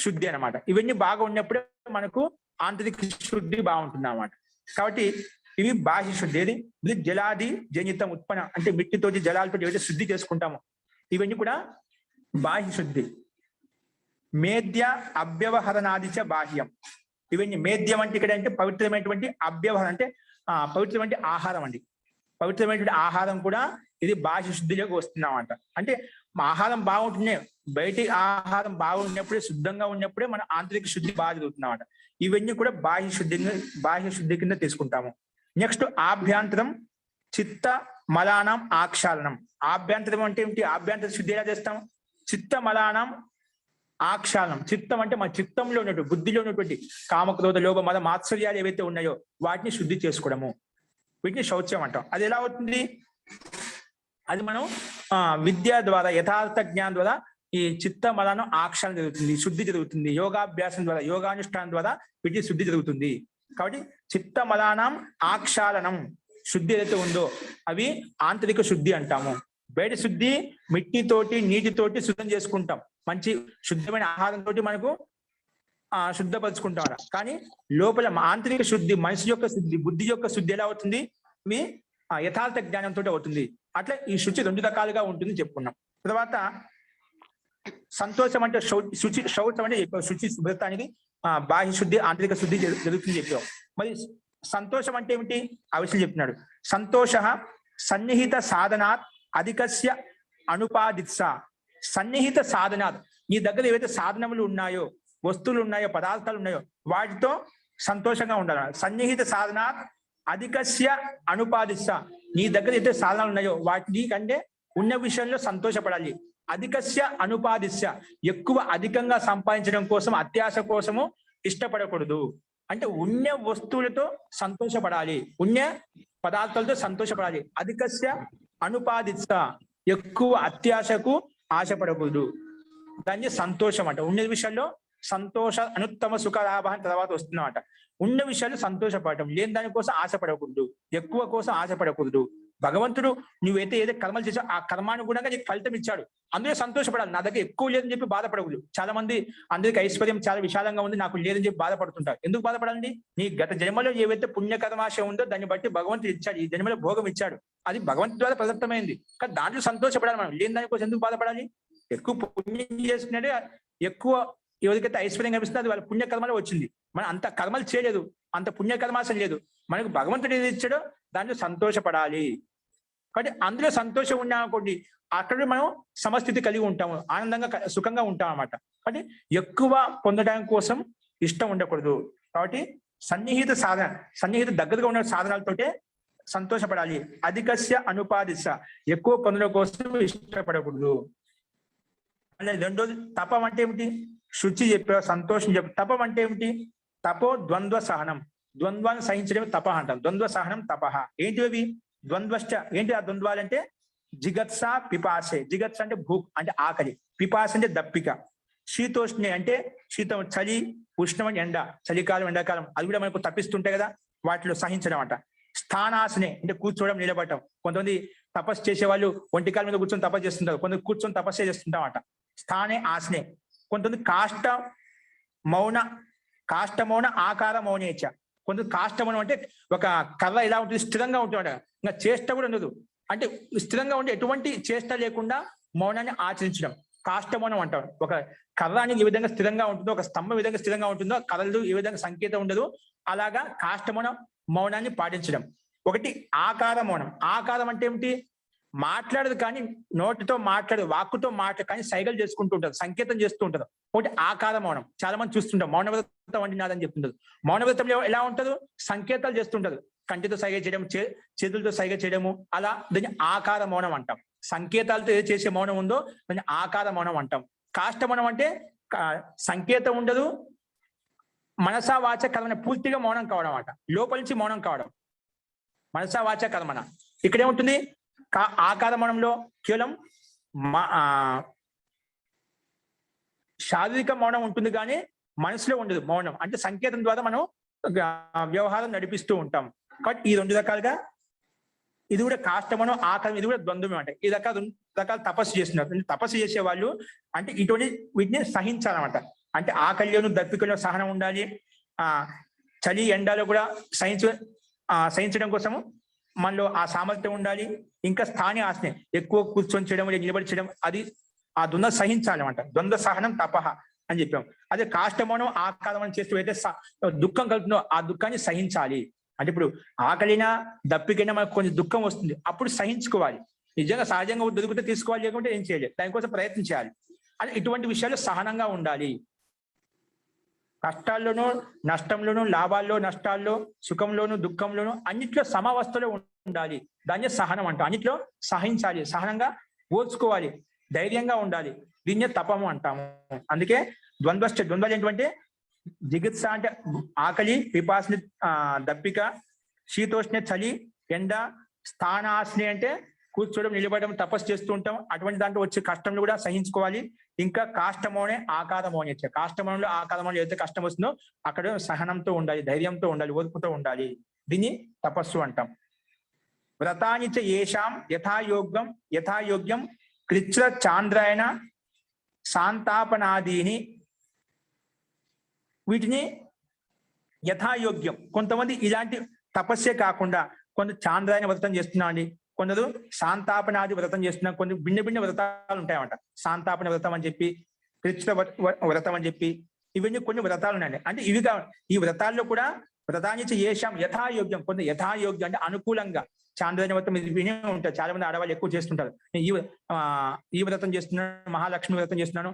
S1: శుద్ధి అన్నమాట. ఇవన్నీ బాగా ఉన్నప్పుడే మనకు ఆంతరిక శుద్ధి బాగుంటుంది అన్నమాట. కాబట్టి ఇవి బాహ్య శుద్ధి. ఏది? జలాది జనితం ఉత్పన్న అంటే మిట్టితోటి, జలాలతో ఏవైతే శుద్ధి చేసుకుంటామో ఇవన్నీ కూడా బాహ్య శుద్ధి. మేద్య అవ్యవహరణాదిచ బాహ్యం. ఇవన్నీ మేద్యం అంటే ఇక్కడ అంటే పవిత్రమైనటువంటి, అవ్యవహరణ అంటే పవిత్రమైన ఆహారం అండి. పవిత్రమైనటువంటి ఆహారం కూడా ఇది బాహ్య శుద్ధిలోకి వస్తున్నామంట. అంటే ఆహారం బాగుంటుండే, బయటి ఆహారం బాగున్నప్పుడే, శుద్ధంగా ఉన్నప్పుడే మన ఆంతరిక శుద్ధి బాగా జరుగుతున్నామంట. ఇవన్నీ కూడా బాహ్య శుద్ధి కింద తీసుకుంటాము. నెక్స్ట్ ఆభ్యంతరం చిత్త మలానం ఆక్షాళనం. ఆభ్యంతరం అంటే ఏమిటి? ఆభ్యంతర శుద్ధి ఎలా చేస్తాం? చిత్త మలానం ఆక్షాళనం. చిత్తం అంటే మన చిత్తంలో ఉన్నటువంటి, బుద్ధిలో ఉన్నటువంటి కామక్రోధ లోభ మద మాత్సర్యాలు ఏవైతే ఉన్నాయో వాటిని శుద్ధి చేసుకోవడము. వీటిని శౌచ్యం అంటాం. అది ఎలా అవుతుంది? అది మనం విద్య ద్వారా, యథార్థ జ్ఞానం ద్వారా ఈ చిత్త మలానం ఆక్షాళన జరుగుతుంది, శుద్ధి జరుగుతుంది. యోగాభ్యాసం ద్వారా, యోగానుష్ఠానం ద్వారా వీటి శుద్ధి జరుగుతుంది. కాబట్టి చిత్త మలానం ఆక్షాళనం శుద్ధి ఏదైతే ఉందో అవి ఆంతరిక శుద్ధి అంటాము. బయట శుద్ధి మిట్టితోటి, నీటితోటి శుద్ధం చేసుకుంటాం, మంచి శుద్ధమైన ఆహారంతో మనకు శుద్ధపరుచుకుంటాం. కానీ లోపల ఆంతరిక శుద్ధి, మనిషి యొక్క శుద్ధి, బుద్ధి యొక్క శుద్ధి ఎలా అవుతుంది? ఇవి యథార్థ జ్ఞానంతో అవుతుంది. అట్లా ఈ శుచి 2 రకాలుగా ఉంటుంది చెప్పుకున్నాం. తర్వాత సంతోషం అంటే శౌచం అంటే శుచి శుభ్రతానికి బాహ్య శుద్ధి, ఆంతరిక శుద్ధి జరుగుతుంది చెప్పాం. మరి సంతోషం అంటే ఏమిటి? ఆ విషయం చెప్తున్నాడు. సంతోష సన్నిహిత సాధనాత్ అధికస్య అనుపాదిత్స. సన్నిహిత సాధనాత్, నీ దగ్గర ఏవైతే సాధనములు ఉన్నాయో, వస్తువులు ఉన్నాయో, పదార్థాలు ఉన్నాయో వాటితో సంతోషంగా ఉండాలి. సన్నిహిత సాధనాత్ అధికస్య అనుపాదిత్స, నీ దగ్గర అయితే సాధనాలు ఉన్నాయో వాటి కంటే ఉన్న విషయంలో సంతోషపడాలి. అధికస్య అనుపాదిత్య, ఎక్కువ అధికంగా సంపాదించడం కోసం, అత్యాశ కోసము ఇష్టపడకూడదు. అంటే ఉన్న వస్తువులతో సంతోషపడాలి, ఉన్న పదార్థాలతో సంతోషపడాలి. అధికస్య అనుపాదిత్య, ఎక్కువ అత్యాశకు ఆశపడకూడదు. దాన్ని సంతోషం అంట. ఉన్న విషయంలో సంతోష అనుత్తమ సుఖ లాభాన్ని తర్వాత వస్తుందన్నమాట. ఉన్న విషయాలు సంతోషపడటం, లేని దానికోసం ఆశపడకూడదు, ఎక్కువ కోసం ఆశపడకూడదు. భగవంతుడు నువ్వైతే ఏదో కర్మలు చేసావు ఆ కర్మానుగుణంగా నీకు ఫలితం ఇచ్చాడు, అందులో సంతోషపడాలి. నా దగ్గర ఎక్కువ లేదని చెప్పి బాధపడకూడదు. చాలా మంది అందరికి ఐశ్వర్యం చాలా విశాలంగా ఉంది, నాకు లేదని చెప్పి బాధపడుతుంటారు. ఎందుకు బాధపడాలి? నీ గత జన్మలో ఏవైతే పుణ్యకర్మాశ ఉందో దాన్ని బట్టి భగవంతుడు ఇచ్చాడు, ఈ జన్మలో భోగం ఇచ్చాడు, అది భగవంతుడి ద్వారా ప్రదత్తమైంది. కానీ దాంట్లో సంతోషపడాలి. మనం లేని దానికోసం ఎందుకు బాధపడాలి? ఎక్కువ పుణ్యం చేసుకునేది, ఎక్కువ ఎవరికైతే ఐశ్వర్యం కనిపిస్తుందో అది వాళ్ళ పుణ్యకర్మలో వచ్చింది. మనం అంత కర్మలు చేయలేదు, అంత పుణ్యకర్మాసం లేదు. మనకు భగవంతుడు ఏది ఇచ్చాడో దాంట్లో సంతోషపడాలి. కాబట్టి అందులో సంతోషం ఉన్నామనుకోండి, అక్కడ మనం సమస్థితి కలిగి ఉంటాము, ఆనందంగా సుఖంగా ఉంటాం అన్నమాట. కాబట్టి ఎక్కువ పొందడానికి కోసం ఇష్టం ఉండకూడదు. కాబట్టి సన్నిహిత సాధన, సన్నిహిత దగ్గరగా ఉన్న సాధనాలతోటే సంతోషపడాలి. అధికస్య అనుపాదిశ, ఎక్కువ పొందడం కోసం ఇష్టపడకూడదు. అంటే రెండోది తపం అంటే ఏమిటి? శుచి చెప్పా, సంతోషం చెప్పు. తపం అంటే ఏమిటి? తపో ద్వంద్వ సహనం, ద్వంద్వాన్ని సహించడమే తప అంటాం. ద్వంద్వ సహనం తపహ. ఏంటి అవి? ద్వంద్వశ్చ ఏంటి? ఆ ద్వంద్వాలంటే జిగత్స పిపాసే. జిగత్స అంటే భూక్ అంటే ఆకలి, పిపాస అంటే దప్పిక, శీతోష్ణే అంటే శీతం, చలి, ఉష్ణం అంటే ఎండ, చలికాలం ఎండాకాలం అది కూడా మనకు తప్పిస్తుంటాయి కదా, వాటిలో సహించడం అంట. స్థానాసనే అంటే కూర్చోవడం, నిలబడటం. కొంతమంది తపస్సు చేసే వాళ్ళు ఒంటికాల మీద కూర్చొని తపస్సు చేస్తుంటారు, కొంతమంది కూర్చొని తపస్సు చేస్తుంటాం అంట. స్థానే ఆసనే. కొంతమంది కాష్ట మౌన ఆకార మౌనేచ. కొంత కాష్టమౌనం అంటే ఒక కర్ర ఇలా ఉంటుంది, స్థిరంగా ఉంటుంది, ఇంకా చేష్ట కూడా ఉండదు. అంటే స్థిరంగా ఉండి ఎటువంటి చేష్ట లేకుండా మౌనాన్ని ఆచరించడం కాష్టమౌనం అంటారు. ఒక కర్ర అనేది ఏ విధంగా స్థిరంగా ఉంటుందో, ఒక స్తంభం ఏ విధంగా స్థిరంగా ఉంటుందో, కర్రలు ఏ విధంగా సంకేతం ఉండదు, అలాగా కాష్టమౌనం మౌనాన్ని పాటించడం. ఒకటి ఆకార మౌనం. ఆకారం అంటే ఏమిటి? మాట్లాడదు కానీ, నోటితో మాట్లాడదు, వాక్కుతో మాట్లాడు కానీ సైగలు చేసుకుంటూ ఉంటారు, సంకేతం చేస్తూ ఉంటారు. ఒకటి ఆకార మౌనం. చాలా మంది చూస్తుంటాం మౌనవ్రతం అంటే నాదని చెప్తుంటారు. మౌనవ్రతంలో ఎలా ఉంటుందో సంకేతాలు చేస్తుంటారు, కంటితో సైగ చేయడం, చేతులతో సైగ చేయడము, అలా దాన్ని ఆకార మౌనం అంటాం. సంకేతాలతో ఏది చేసే మౌనం ఉందో దాన్ని ఆకార మౌనం అంటాం. కాష్ట మౌనం అంటే సంకేతం ఉండదు, మనసా వాచ కర్మన పూర్తిగా మౌనం కావడం అట, లోపల నుంచి మౌనం కావడం. మనసా వాచ కర్మన. ఇక్కడేముంటుంది? ఆకార మౌనంలో కేవలం శారీరక మౌనం ఉంటుంది కానీ మనసులో ఉండదు మౌనం. అంటే సంకేతం ద్వారా మనం వ్యవహారం నడిపిస్తూ ఉంటాం. కాబట్టి ఈ 2 రకాలుగా, ఇది కూడా కాష్టమనం, ఆకారం, ఇది కూడా ద్వంద్వమే అంటే. ఈ రకాల తపస్సు చేస్తున్నారు. తపస్సు చేసే వాళ్ళు అంటే ఇటువంటి వీటిని సహించాలన్నమాట. అంటే ఆకలిలోను దప్పికలో సహనం ఉండాలి, చలి ఎండాలో కూడా సహించడం కోసము మనలో ఆ సామర్థ్యం ఉండాలి. ఇంకా స్థానిక ఆసనే, ఎక్కువ కూర్చొని చేయడం, నిలబడి చేయడం, అది ఆ ద్వంద్వ సహించాలన్నమాట. ద్వంద్వ సహనం తపహ అని చెప్పాం. అదే కాష్టమౌనం ఆకారం అని చేస్తూ అయితే దుఃఖం కలుగుతుందో ఆ దుఃఖాన్ని సహించాలి. అంటే ఇప్పుడు ఆకలినా దప్పికైనా మనకు కొంచెం దుఃఖం వస్తుంది, అప్పుడు సహించుకోవాలి. నిజంగా సహజంగా దొరికితే తీసుకోవాలి, లేకుంటే ఏం చేయలేదు, దానికోసం ప్రయత్నం చేయాలి. అని ఇటువంటి విషయాలు సహనంగా ఉండాలి. కష్టాల్లోనూ నష్టంలోనూ, లాభాల్లో నష్టాల్లో, సుఖంలోను దుఃఖంలోను అన్నిట్లో సమవస్థలో ఉండాలి. దాన్ని సహనం అంటాం. అన్నిట్లో సహించాలి, సహనంగా ఓర్చుకోవాలి, ధైర్యంగా ఉండాలి. దీన్నే తపము అంటాము. అందుకే ద్వంద్వాలు ఏంటంటే జిగిత్స అంటే ఆకలి, పిపాసని దప్పిక, శీతోష్ణ చలి, ఎండ, స్థానాస్ని అంటే కూర్చోవడం, నిలబడడం, తపస్సు చేస్తూ ఉంటాం. అటువంటి దాంట్లో వచ్చే కష్టంను కూడా సహించుకోవాలి. ఇంకా కాష్టమోనే ఆకారమోనే, కాష్టమోనలో ఆకారమోనే ఏదైతే కష్టం వస్తుందో అక్కడ సహనంతో ఉండాలి, ధైర్యంతో ఉండాలి, ఓర్పుతో ఉండాలి. దీన్ని తపస్సు అంటాం. వ్రతాని చ ఏషాం యథాయోగ్యం కృచ్ఛ్ర చాంద్రాయణ శాంతాపనాదీని. వీటిని యథాయోగ్యం, కొంతమంది ఇలాంటి తపస్సే కాకుండా కొంత చాంద్రాయణ వ్రతం చేస్తున్నామండి, కొందరు శాంతాపనాది వ్రతం చేస్తున్నారు, కొన్ని భిన్న వ్రతాలు ఉంటాయన్నమాట. శాంతాపన వ్రతం అని చెప్పి, కృష్ణ వ్రతం అని చెప్పి, ఇవన్నీ కొన్ని వ్రతాలు ఉన్నాయండి. అంటే ఇవి ఈ వ్రతాల్లో కూడా వ్రతాన్ని ఏషాం యథాయోగ్యం, కొంత యథాయోగ్యం అంటే అనుకూలంగా. చాంద్రాయణ వ్రతం ఇది వినే ఉంటారు, చాలా మంది ఆడవాళ్ళు ఎక్కువ చేస్తుంటారు. ఈ వ్రతం చేస్తున్నాను, మహాలక్ష్మి వ్రతం చేస్తున్నాను,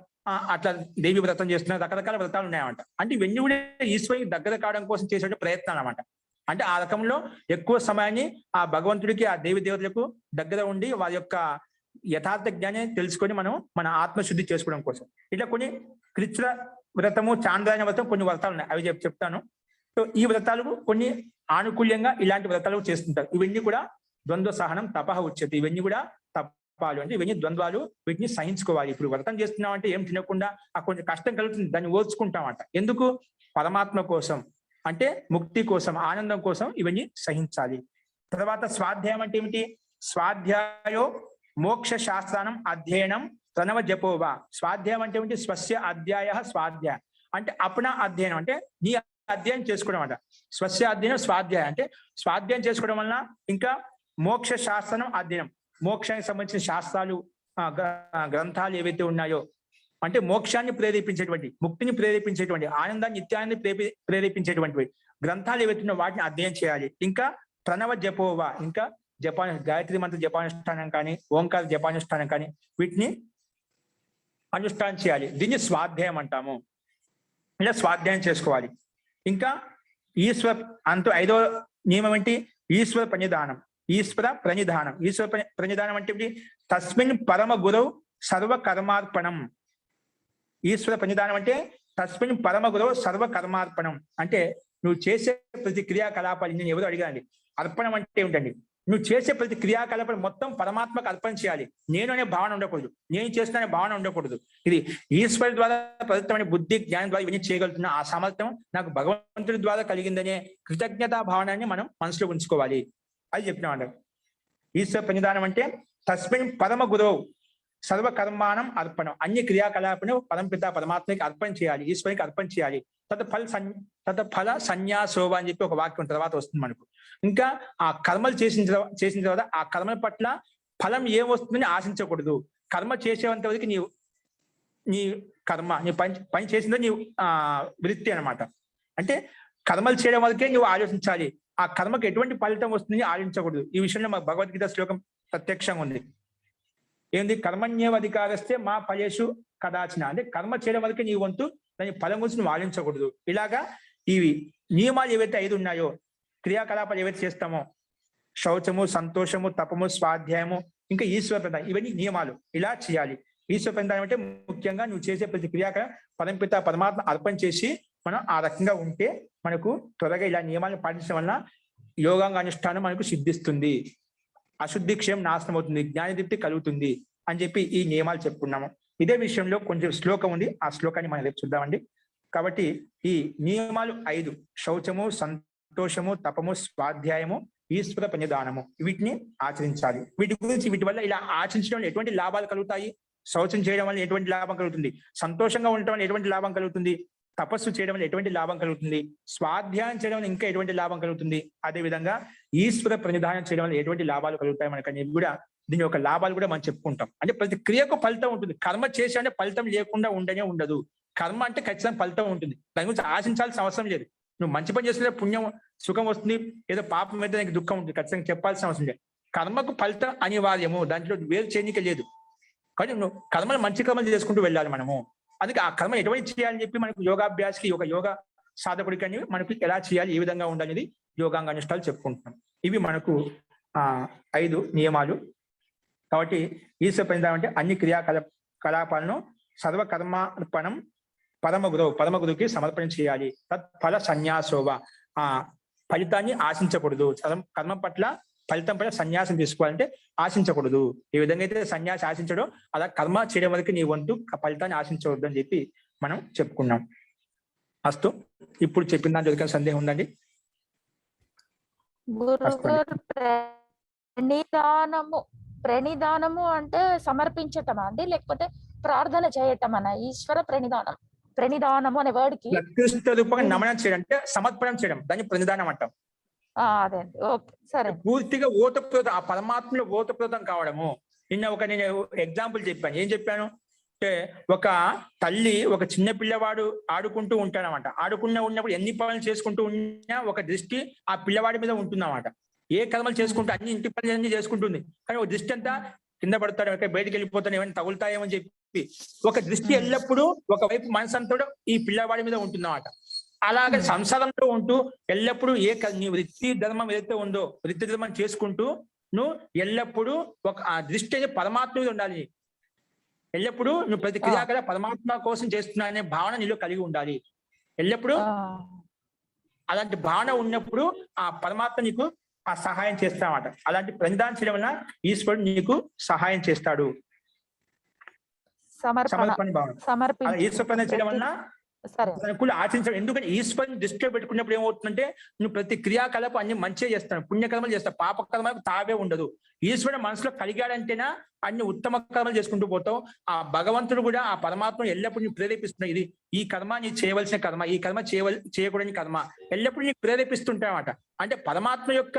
S1: అట్లా దేవి వ్రతం చేస్తున్నాను, రకరకాల వ్రతాలు ఉన్నాయన్నమాట. అంటే ఇవన్నీ కూడా ఈశ్వరునికి దగ్గర కావడం కోసం చేసే ప్రయత్నాలు అన్నమాట. అంటే ఆ రకంలో ఎక్కువ సమయాన్ని ఆ భగవంతుడికి, ఆ దేవి దేవతలకు దగ్గర ఉండి వారి యొక్క యథార్థ జ్ఞానాన్ని తెలుసుకొని మనం మన ఆత్మశుద్ధి చేసుకోవడం కోసం ఇట్లా కొన్ని కృచ్ఛ్ర వ్రతము, చాంద్రాయణ వ్రతం, కొన్ని వ్రతాలు ఉన్నాయి, అవి చెప్తాను. సో ఈ వ్రతాలు కొన్ని ఆనుకూల్యంగా ఇలాంటి వ్రతాలు చేస్తుంటారు. ఇవన్నీ కూడా ద్వంద్వ సహనం తపః ఉచ్యతే. ఇవన్నీ కూడా తపాలు, అంటే ఇవన్నీ ద్వంద్వాలు, వీటిని సహించుకోవాలి. ఇప్పుడు వ్రతం చేస్తున్నాం అంటే ఏం తినకుండా ఆ కొంచెం కష్టం కలుగుతుంది, దాన్ని ఓర్చుకుంటామంట. ఎందుకు? పరమాత్మ కోసం, అంటే ముక్తి కోసం, ఆనందం కోసం ఇవన్నీ సహించాలి. తర్వాత స్వాధ్యాయం అంటే ఏమిటి? స్వాధ్యాయో మోక్ష శాస్త్రానం అధ్యయనం ప్రణవ జపోవా. స్వాధ్యాయం అంటే ఏమిటి? స్వస్య అధ్యాయ స్వాధ్యాయ అంటే అప్నా అధ్యయనం, అంటే నీ అధ్యయనం చేసుకోవడం అంట. స్వస్య అధ్యయనం స్వాధ్యాయం అంటే స్వాధ్యాయం చేసుకోవడం వలన ఇంకా మోక్ష శాస్త్రం అధ్యయనం, మోక్షానికి సంబంధించిన శాస్త్రాలు, గ్రంథాలు ఏవైతే ఉన్నాయో, అంటే మోక్షాన్ని ప్రేరేపించేటువంటి, ముక్తిని ప్రేరేపించేటువంటి, ఆనందాన్ని, నిత్యాన్ని ప్రేరేపించేటువంటి గ్రంథాలు ఏవైతే ఉన్నాయో వాటిని అధ్యయనం చేయాలి. ఇంకా ప్రణవ జపోవా, ఇంకా గాయత్రి మంత్ర జపానుష్ఠానం కానీ, ఓంకార జపానుష్ఠానం కానీ, వీటిని అనుష్ఠానం చేయాలి. దీన్ని స్వాధ్యాయం అంటాము. ఇలా స్వాధ్యాయం చేసుకోవాలి. ఇంకా ఈశ్వర ఐదో నియమం ఏంటి? ఈశ్వర ప్రణిధానం. ఈశ్వర ప్రణిధానం అంటే ఏంటి? తస్మిన్ పరమ గురవు సర్వ కర్మార్పణం. ఈశ్వర ప్రణిధానం అంటే తస్మిన్ పరమ గురవు సర్వ కర్మార్పణం అంటే నువ్వు చేసే ప్రతి క్రియాకలాపాలు, నేను ఎవరు అడిగానండి, అర్పణం అంటే ఏమిటండి? నువ్వు చేసే ప్రతి క్రియాకలాపాలు మొత్తం పరమాత్మకు అర్పణ చేయాలి. నేను అనే భావన ఉండకూడదు, నేను చేస్తున్న భావన ఉండకూడదు. ఇది ఈశ్వరు ద్వారా ప్రదత్తమైన బుద్ధి, జ్ఞానం ద్వారా ఇవన్నీ చేయగలుగుతున్న ఆ సామర్థ్యం నాకు భగవంతుడి ద్వారా కలిగిందనే కృతజ్ఞతా భావనాన్ని మనం మనసులో ఉంచుకోవాలి. అది చెప్పినామంట. ఈశ్వర ప్రణిధానం అంటే తస్మిన్ పరమ గురవు సర్వకర్మానం అర్పణం, అన్ని క్రియాకలాపను పరమపిత పరమాత్మకి అర్పణ చేయాలి, ఈశ్వరికి అర్పణ చేయాలి. తత్ఫల సన్యాసోవ అని చెప్పి ఒక వాక్యం తర్వాత వస్తుంది మనకు. ఇంకా ఆ కర్మలు చేసిన తర్వాత ఆ కర్మల పట్ల ఫలం ఏమొస్తుందని ఆశించకూడదు. కర్మ చేసేంత వరకు నీ కర్మ, నీ పని చేసిందో నీ వృత్తి అనమాట. అంటే కర్మలు చేయడం వరకే నువ్వు ఆలోచించాలి, ఆ కర్మకు ఎటువంటి ఫలితం వస్తుందని ఆలోచించకూడదు. ఈ విషయంలో మా భగవద్గీత శ్లోకం ప్రత్యక్షంగా ఉంది. ఏంది? కర్మణ్యేవాధికారస్తే మా ఫలేషు కదాచిన, అంటే కర్మ చేయడం వరకే నీ వంతు, దాని ఫలం గురించి నువ్వు ఆలోచించకూడదు. ఇలాగా ఇవి నియమాలు ఏవైతే 5 ఉన్నాయో, క్రియాకలాపాలు ఏవైతే చేస్తామో, శౌచము, సంతోషము, తపము, స్వాధ్యాయము, ఇంకా ఈశ్వర ప్రణిధానం, ఇవన్నీ నియమాలు. ఇలా చేయాలి. ఈశ్వర ప్రణిధానం అంటే ముఖ్యంగా నువ్వు చేసే ప్రతి క్రియాక పరమపిత పరమాత్మ అర్పణ చేసి మనం ఆ రకంగా ఉంటే మనకు త్వరగా ఇలా నియమాలను పాటించడం వలన యోగాంగ అనుష్ఠానం మనకు సిద్ధిస్తుంది, అశుద్ధి క్షయం నాశనం అవుతుంది, జ్ఞానదీప్తి కలుగుతుంది అని చెప్పి ఈ నియమాలు చెప్పుకున్నాము. ఇదే విషయంలో కొంచెం శ్లోకం ఉంది, ఆ శ్లోకాన్ని మనం రేపు చూద్దామండి. కాబట్టి ఈ నియమాలు 5, శౌచము, సంతోషము, తపము, స్వాధ్యాయము, ఈశ్వర ప్రణిధానము, వీటిని ఆచరించాలి. వీటి వల్ల ఇలా ఆచరించడం వల్ల ఎటువంటి లాభాలు కలుగుతాయి? శౌచం చేయడం వల్ల ఎటువంటి లాభం కలుగుతుంది? సంతోషంగా ఉండటం వల్ల ఎటువంటి లాభం కలుగుతుంది? తపస్సు చేయడం వల్ల ఎటువంటి లాభం కలుగుతుంది? స్వాధ్యాయం చేయడం వల్ల ఇంకా ఎటువంటి లాభం కలుగుతుంది? అదేవిధంగా ఈశ్వర ప్రణిధానం చేయడం వల్ల ఎటువంటి లాభాలు కలుగుతాయి మనకని కూడా దీని యొక్క లాభాలు కూడా మనం చెప్పుకుంటాం. అంటే ప్రతి క్రియకు ఫలితం ఉంటుంది. కర్మ చేసే అంటే ఫలితం లేకుండా ఉండదు. కర్మ అంటే ఖచ్చితంగా ఫలితం ఉంటుంది, దాని గురించి ఆశించాల్సిన అవసరం లేదు. నువ్వు మంచి పని చేస్తే పుణ్యం, సుఖం వస్తుంది, ఏదో పాపం అయితే నీకు దుఃఖం ఉంటుంది, ఖచ్చితంగా చెప్పాల్సిన అవసరం లేదు. కర్మకు ఫలితం అనివార్యము, దాంట్లో వేరు చేయనిక లేదు. కానీ నువ్వు కర్మలు, మంచి కర్మలు చేసుకుంటూ వెళ్ళాలి మనము. అందుకే ఆ కర్మ ఎటువంటి చేయాలని చెప్పి మనకు యోగాభ్యాసకి, యోగ సాధకుడికి అని మనకు ఎలా చేయాలి, ఏ విధంగా ఉండాలనేది యోగాంగ అనుష్ఠానాలు చెప్పుకుంటున్నాం. ఇవి మనకు 5 నియమాలు. కాబట్టి ఈశ్వర ప్రణిధానం అంటే అన్ని కలాపాలను సర్వకర్మార్పణం పరమ గురువుకి సమర్పణ చేయాలి. తత్ఫల సన్యాసోవ, ఆ ఫలితాన్ని ఆశించకూడదు. కర్మ పట్ల ఫలితం పైన సన్యాసం తీసుకోవాలంటే ఆశించకూడదు. ఏ విధంగా అయితే సన్యాసి ఆశించడో అలా కర్మ చేయడం వరకు నీ వంతు ఫలితాన్ని ఆశించవద్దు అని చెప్పి మనం చెప్పుకున్నాం. అస్తు, ఇప్పుడు చెప్పిన దాని జోలికి సందేహం ఉందండి?
S7: గురుగారు ప్రణిధానము అంటే సమర్పించటమా అండి, లేకపోతే ప్రార్థన చేయటమనా? ఈశ్వర ప్రణిధానము అనే వర్డ్ కి
S1: ప్రకృష్ట రూపంగా నమనం చేయడం అంటే సమర్పణం చేయడం, దాన్ని ప్రణిధానం అంటాం.
S7: అదే అండి, ఓకే, సరే.
S1: పూర్తిగా ఓతప్రోతం, ఆ పరమాత్మలో ఓతప్రోతం కావడము. నేను ఎగ్జాంపుల్ చెప్పాను. ఏం చెప్పాను అంటే, ఒక తల్లి ఒక చిన్న పిల్లవాడు ఆడుకుంటూ ఉంటాడనమాట. ఉన్నప్పుడు ఎన్ని పనులు చేసుకుంటూ ఉన్నా ఒక దృష్టి ఆ పిల్లవాడి మీద ఉంటుందన్నమాట. ఏ కర్మలు చేసుకుంటూ అన్ని ఇంటి పనులన్నీ చేసుకుంటుంది, కానీ ఒక దృష్టి అంతా కింద పడతాడు, బయటికి వెళ్ళిపోతాడు, ఏమైనా తగులుతాయేమని చెప్పి ఒక దృష్టి ఎల్లప్పుడూ ఒకవైపు మనసు అంతా ఈ పిల్లవాడి మీద ఉంటుందన్నమాట. అలాగే సంసారంలో ఉంటూ ఎల్లప్పుడూ నీ వృత్తి ధర్మం ఏదైతే ఉందో వృత్తి ధర్మం చేసుకుంటూ నువ్వు ఎల్లప్పుడూ ఆ దృష్టి అయితే పరమాత్మ మీద ఉండాలి. ఎల్లప్పుడూ నువ్వు ప్రతి క్రియాకల పరమాత్మ కోసం చేస్తున్నా అనే భావన నీలో కలిగి ఉండాలి. ఎల్లప్పుడూ అలాంటి భావన ఉన్నప్పుడు ఆ పరమాత్మ నీకు ఆ సహాయం చేస్తామట. అలాంటి ప్రనిధానం చేయడం వల్ల ఈశ్వరుడు నీకు సహాయం చేస్తాడు. సమర్పణ భావన ఈశ్వర చేయడం వల్ల అనుకూల ఆచరించడం. ఎందుకంటే ఈశ్వరుని దృష్టిలో పెట్టుకున్నప్పుడు ఏమవుతుందంటే నువ్వు ప్రతి క్రియాకలాపం అన్ని మంచిగా చేస్తాను, పుణ్యకర్మలు చేస్తావు, పాపకర్మలకు తావే ఉండదు. ఈశ్వరుడు మనసులో కలిగాడంటేనా అన్ని ఉత్తమ కర్మలు చేసుకుంటూ పోతావు. ఆ భగవంతుడు కూడా ఆ పరమాత్మ ఎల్లప్పుడూ నీకు ప్రేరేపిస్తున్నాడు. ఈ కర్మ నీ చేయవలసిన కర్మ, ఈ కర్మ చేయకూడని కర్మ ఎల్లప్పుడూ నీకు ప్రేరేపిస్తుంటాయన్నమాట. అంటే పరమాత్మ యొక్క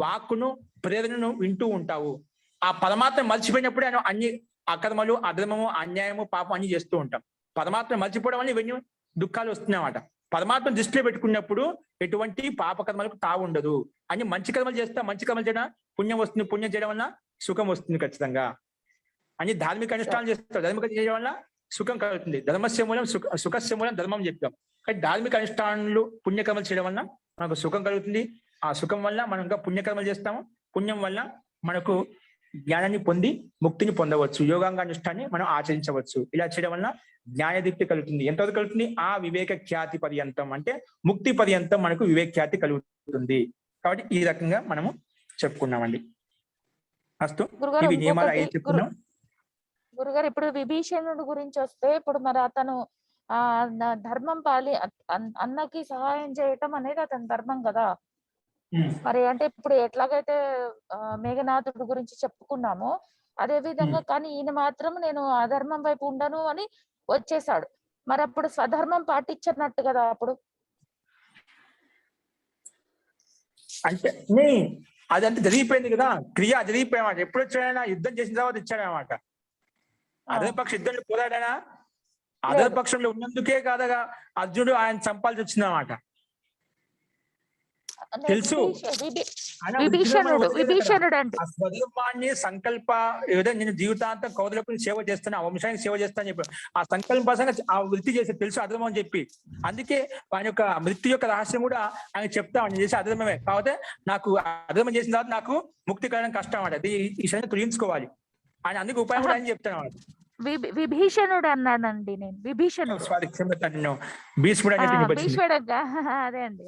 S1: వాక్కును ప్రేరణను వింటూ ఉంటావు. ఆ పరమాత్మ మర్చిపోయినప్పుడే అన్ని అకర్మలు, అధర్మము, అన్యాయము, పాపం అన్ని చేస్తూ ఉంటాం. పరమాత్మ మర్చిపోవడం వల్ల ఇవన్నీ దుఃఖాలు వస్తున్నాయన్నమాట. పరమాత్మ దృష్టిలో పెట్టుకున్నప్పుడు ఎటువంటి పాపకర్మలకు తావు ఉండదు. అని మంచి కర్మలు చేస్తా, మంచి కర్మలు చేయడం పుణ్యం వస్తుంది, పుణ్యం చేయడం వల్ల సుఖం వస్తుంది ఖచ్చితంగా. అని ధార్మిక అనుష్ఠానం చేస్తారు, ధార్మిక చేయడం వల్ల సుఖం కలుగుతుంది. ధర్మస్య మూలం సుఖస్య మూలం ధర్మం చెప్పాం. కానీ ధార్మిక అనుష్ఠానాలు పుణ్యకర్మలు చేయడం వల్ల మనకు సుఖం కలుగుతుంది. ఆ సుఖం వల్ల మనం ఇంకా పుణ్యకర్మలు చేస్తాము. పుణ్యం వల్ల మనకు జ్ఞానాన్ని పొంది ముక్తిని పొందవచ్చు, యోగాంగ అనుష్ఠాన్ని మనం ఆచరించవచ్చు. ఇలా చేయడం వల్ల జ్ఞానదీప్తి కలుగుతుంది. ఎంతవరకు కలుగుతుంది? ఆ వివేక ఖ్యాతి పర్యంతం, అంటే ముక్తి పర్యంతం మనకు వివేక ఖ్యాతి కలుగుతుంది. కాబట్టి ఈ రకంగా మనము చెప్పుకున్నామండి. అస్తు, ఇవి నియమాలు 5 చెప్పుకున్నాం.
S7: గురుగారు, ఇప్పుడు విభీషణుడు గురించి వస్తే, ఇప్పుడు మరి అతను ధర్మం అన్నకి సహాయం చేయటం అనేది అతని ధర్మం కదా. మరి అంటే ఇప్పుడు ఎట్లాగైతే మేఘనాథుడు గురించి చెప్పుకున్నామో అదే విధంగా, కానీ ఈయన మాత్రం నేను అధర్మం వైపు ఉండను అని వచ్చేసాడు. మరి అప్పుడు స్వధర్మం పాటించినట్టు కదా అప్పుడు.
S1: అంటే అదంతా జరిగిపోయింది కదా, క్రియ జరిగిపోయామాట. ఎప్పుడు వచ్చాడైనా యుద్ధం చేసిన తర్వాత ఇచ్చాడనమాట. అదే పక్షం యుద్ధంలో పోరాడైనా అదే పక్షంలో ఉన్నందుకే కాదగా అర్జునుడు ఆయన చంపాల్సి వచ్చిందన్నమాట. తెలుసు స్వధర్మాన్ని సంకల్ప ఏదైనా నేను జీవితాంతం కౌదలకు సేవ చేస్తాను, ఆ వంశానికి సేవ చేస్తాను చెప్పి ఆ సంకల్పంగా ఆ వృత్తి చేస్తే తెలుసు అధర్మం అని చెప్పి. అందుకే ఆయన యొక్క మృత్యు యొక్క రహస్యం కూడా ఆయన చెప్తా నేను చేసే అధర్మమే. కాకపోతే నాకు అధర్మం చేసిన తర్వాత నాకు ముక్తి కలగడం కష్టం అన్నమాట. ఈ శని తొలగించుకోవాలి ఆయన, అందుకు ఉపాయం కూడా ఆయన చెప్తాను అన్నమాట.
S7: విభీషణుడు అన్నానండి నేను, విభీషణుడు.
S1: భీష్ముడు
S7: అదే అండి.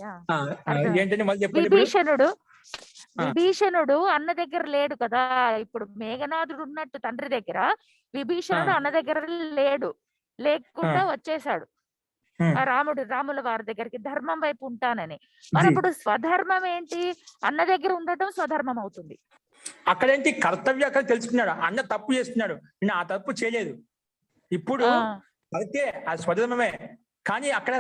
S7: విభీషణుడు అన్న దగ్గర లేడు కదా. ఇప్పుడు మేఘనాథుడు ఉన్నట్టు తండ్రి దగ్గర, విభీషణుడు అన్న దగ్గర లేకుండా వచ్చేసాడు రాముల వారి దగ్గరికి ధర్మం వైపు ఉంటానని. మరి అప్పుడు స్వధర్మం ఏంటి? అన్న దగ్గర ఉండటం స్వధర్మం అవుతుంది.
S1: అక్కడేంటి కర్తవ్యం అక్కడ తెలుసుకున్నాడు. అన్న తప్పు చేస్తున్నాడు, నేను ఆ తప్పు చేయలేదు, ఇప్పుడు అయితే అది స్వధర్మమే. కానీ అక్కడ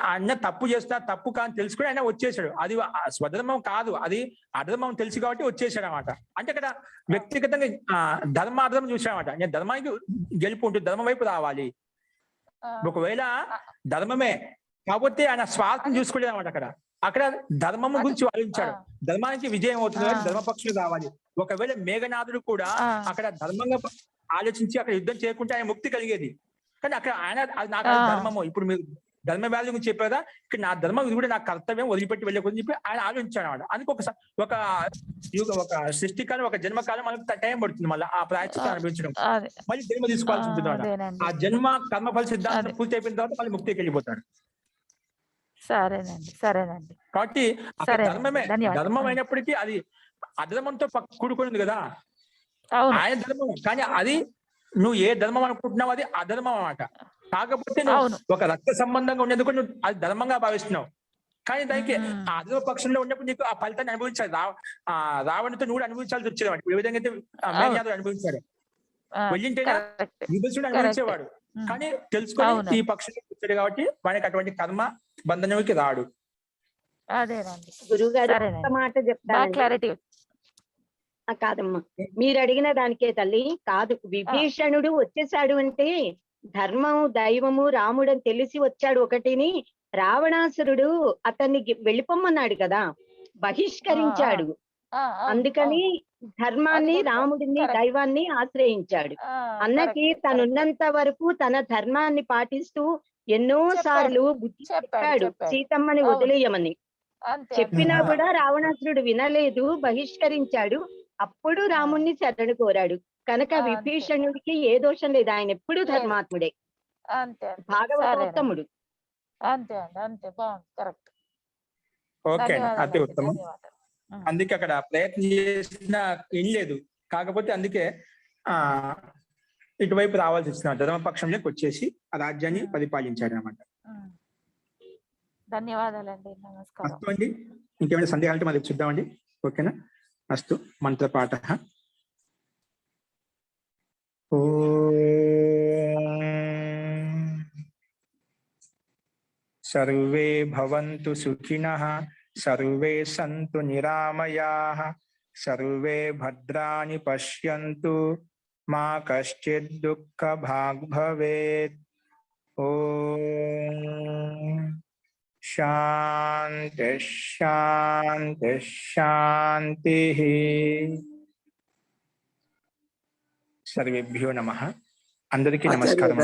S1: అన్న తప్పు చేస్తున్నా, తప్పు కాని తెలుసుకుని ఆయన వచ్చేసాడు. అది స్వధర్మం కాదు, అది అధర్మం తెలుసు కాబట్టి వచ్చేసాడు అనమాట. అంటే అక్కడ వ్యక్తిగతంగా ధర్మాధర్మం చూసాడనమాట. నేను ధర్మానికి గెలుపు ఉంటుంది, ధర్మం వైపు రావాలి. ఒకవేళ ధర్మమే కాకపోతే ఆయన స్వార్థం చూసుకోలేదు అనమాట. అక్కడ ధర్మం గురించి ఆలోచించాడు, ధర్మానికి విజయం అవుతుంది, ధర్మపక్షులు కావాలి. ఒకవేళ మేఘనాథుడు కూడా అక్కడ ధర్మంగా ఆలోచించి అక్కడ యుద్ధం చేయకుంటే ఆయన ముక్తి కలిగేది. కానీ అక్కడ ఆయన నాకు ధర్మము, ఇప్పుడు మీరు ధర్మ వాల్యూ గురించి చెప్పారా, ఇక్కడ నా ధర్మం ఇది కూడా నా కర్తవ్యం వదిలిపెట్టి వెళ్ళకూడదని చెప్పి ఆయన ఆలోచించాడు అన్నమాట. అందుకు ఒక సృష్టికాలం, ఒక జన్మకాలం మనకు టైం పడుతుంది మళ్ళీ ఆ ప్రాయశ్చిత్తం అనిపించడం, మళ్ళీ జన్మ తీసుకోవాల్సి ఉంటుంది. ఆ జన్మ కర్మఫల సిద్ధాంతం పూర్తి అయిపోయిన తర్వాత మళ్ళీ ముక్తికి వెళ్ళిపోతాడు.
S7: సరేనండి, సరేనండి,
S1: కాబట్టి అక్కడ
S7: సరేనండి.
S1: ధర్మమే,
S7: ధన్యవాదాలు.
S1: ధర్మం అయినప్పటికీ అది అధర్మంతో కూడుకున్నది కదా.
S7: అవును,
S1: ఆయన ధర్మం, కానీ అది నువ్వు ఏ ధర్మం అనుకుంటున్నావు అది అధర్మం అన్నమాట. కాకపోతే నువ్వు
S7: అవును.
S1: ఒక రక్త సంబంధంగా ఉండేందుకు నువ్వు అది ధర్మంగా భావిస్తున్నావు. కానీ దానికి
S7: మ్మ్.
S1: ఆ అధర్మ పక్షంలో ఉన్నప్పుడు నీకు ఆ ఫలితాన్ని అనుభవించాలి. రావణుతో నువ్వు అనుభవించాల్సి వచ్చేది అన్నమాట. ఏ విధంగా అయితే మేఘనాథుడు అనుభవించాడు.
S7: ఆ,
S1: వెళ్ళింటేనా
S7: కరెక్ట్,
S1: విభీషణుడు
S7: కరెక్ట్.
S1: అనుభవించేవాడు. కానీ తెలుసుకొని
S7: అవునండి.
S1: ఈ పక్షంలో వచ్చాడు కాబట్టి వానికి అటువంటి కర్మ బంధనంకి రాడు.
S7: అదేనండి,
S4: గురువు గారు ఒక్క
S7: సరేనండి.
S4: మాట
S7: బాగా
S4: చెప్తానండి.
S7: క్లారిటీ.
S4: కాదమ్మా, మీరు అడిగిన దానికే తల్లి కాదు. విభీషణుడు వచ్చేసాడు అంటే ధర్మం దైవము రాముడు అని తెలిసి వచ్చాడు ఒకటిని. రావణాసురుడు అతన్ని వెళ్ళిపోమ్మన్నాడు కదా, బహిష్కరించాడు. అందుకని ధర్మాన్ని,
S7: అది కూడా
S4: రాముడిని,
S7: correct.
S4: దైవాన్ని ఆశ్రయించాడు. అన్నకి
S7: correct,
S4: తనున్నంత వరకు తన ధర్మాన్ని పాటిస్తూ ఎన్నో
S7: చెప్పాడు.
S4: సార్లు బుద్ధి
S7: చెప్పాడు.
S4: చెప్పాడు సీతమ్మని
S7: అవును.
S4: వదిలేయమని.
S7: అంతే,
S4: చెప్పినా
S1: అంతే.
S4: కూడా రావణాసురుడు వినలేదు, బహిష్కరించాడు. అప్పుడు రాముణ్ణి శరణు కోరాడు. కనుక
S7: అంతే.
S4: విభీషణుడికి ఏ దోషం లేదు, ఆయన ఎప్పుడు
S7: లేదు.
S4: ధర్మాత్ముడే,
S7: అంతే,
S4: భాగవతోత్తముడు.
S7: అంతే అండి, అంతే, బాగుంది, కరెక్ట్.
S1: ఓకే అండి, అతి ఉత్తమం.
S7: ధన్యవాదాలు.
S1: అందుకే అక్కడ ప్రయత్నం చేసిన ఏం లేదు. కాకపోతే అందుకే ఆ ఇటువైపు రావాల్సి వచ్చిన ధర్మపక్షంలోకి వచ్చేసి ఆ రాజ్యాన్ని పరిపాలించాడు అనమాట.
S7: ధన్యవాదాలండి, నమస్కారం.
S1: అస్తు అండి. ఇంకేమైనా సందేహాలు మరి చూద్దామండి. ఓకేనా? అస్తు. మంత్రపాఠ. సర్వే భవంతు సుఖినః, సర్వే సంతు నిరామయాః, సర్వే భద్రాణి పశ్యంతు, మా కశ్చిద్ దుఃఖభాగ్ భవేత్. ఓం శాంతి శాంతి శాంతి. సర్వేభ్యో నమః. అందరికీ నమస్కారం.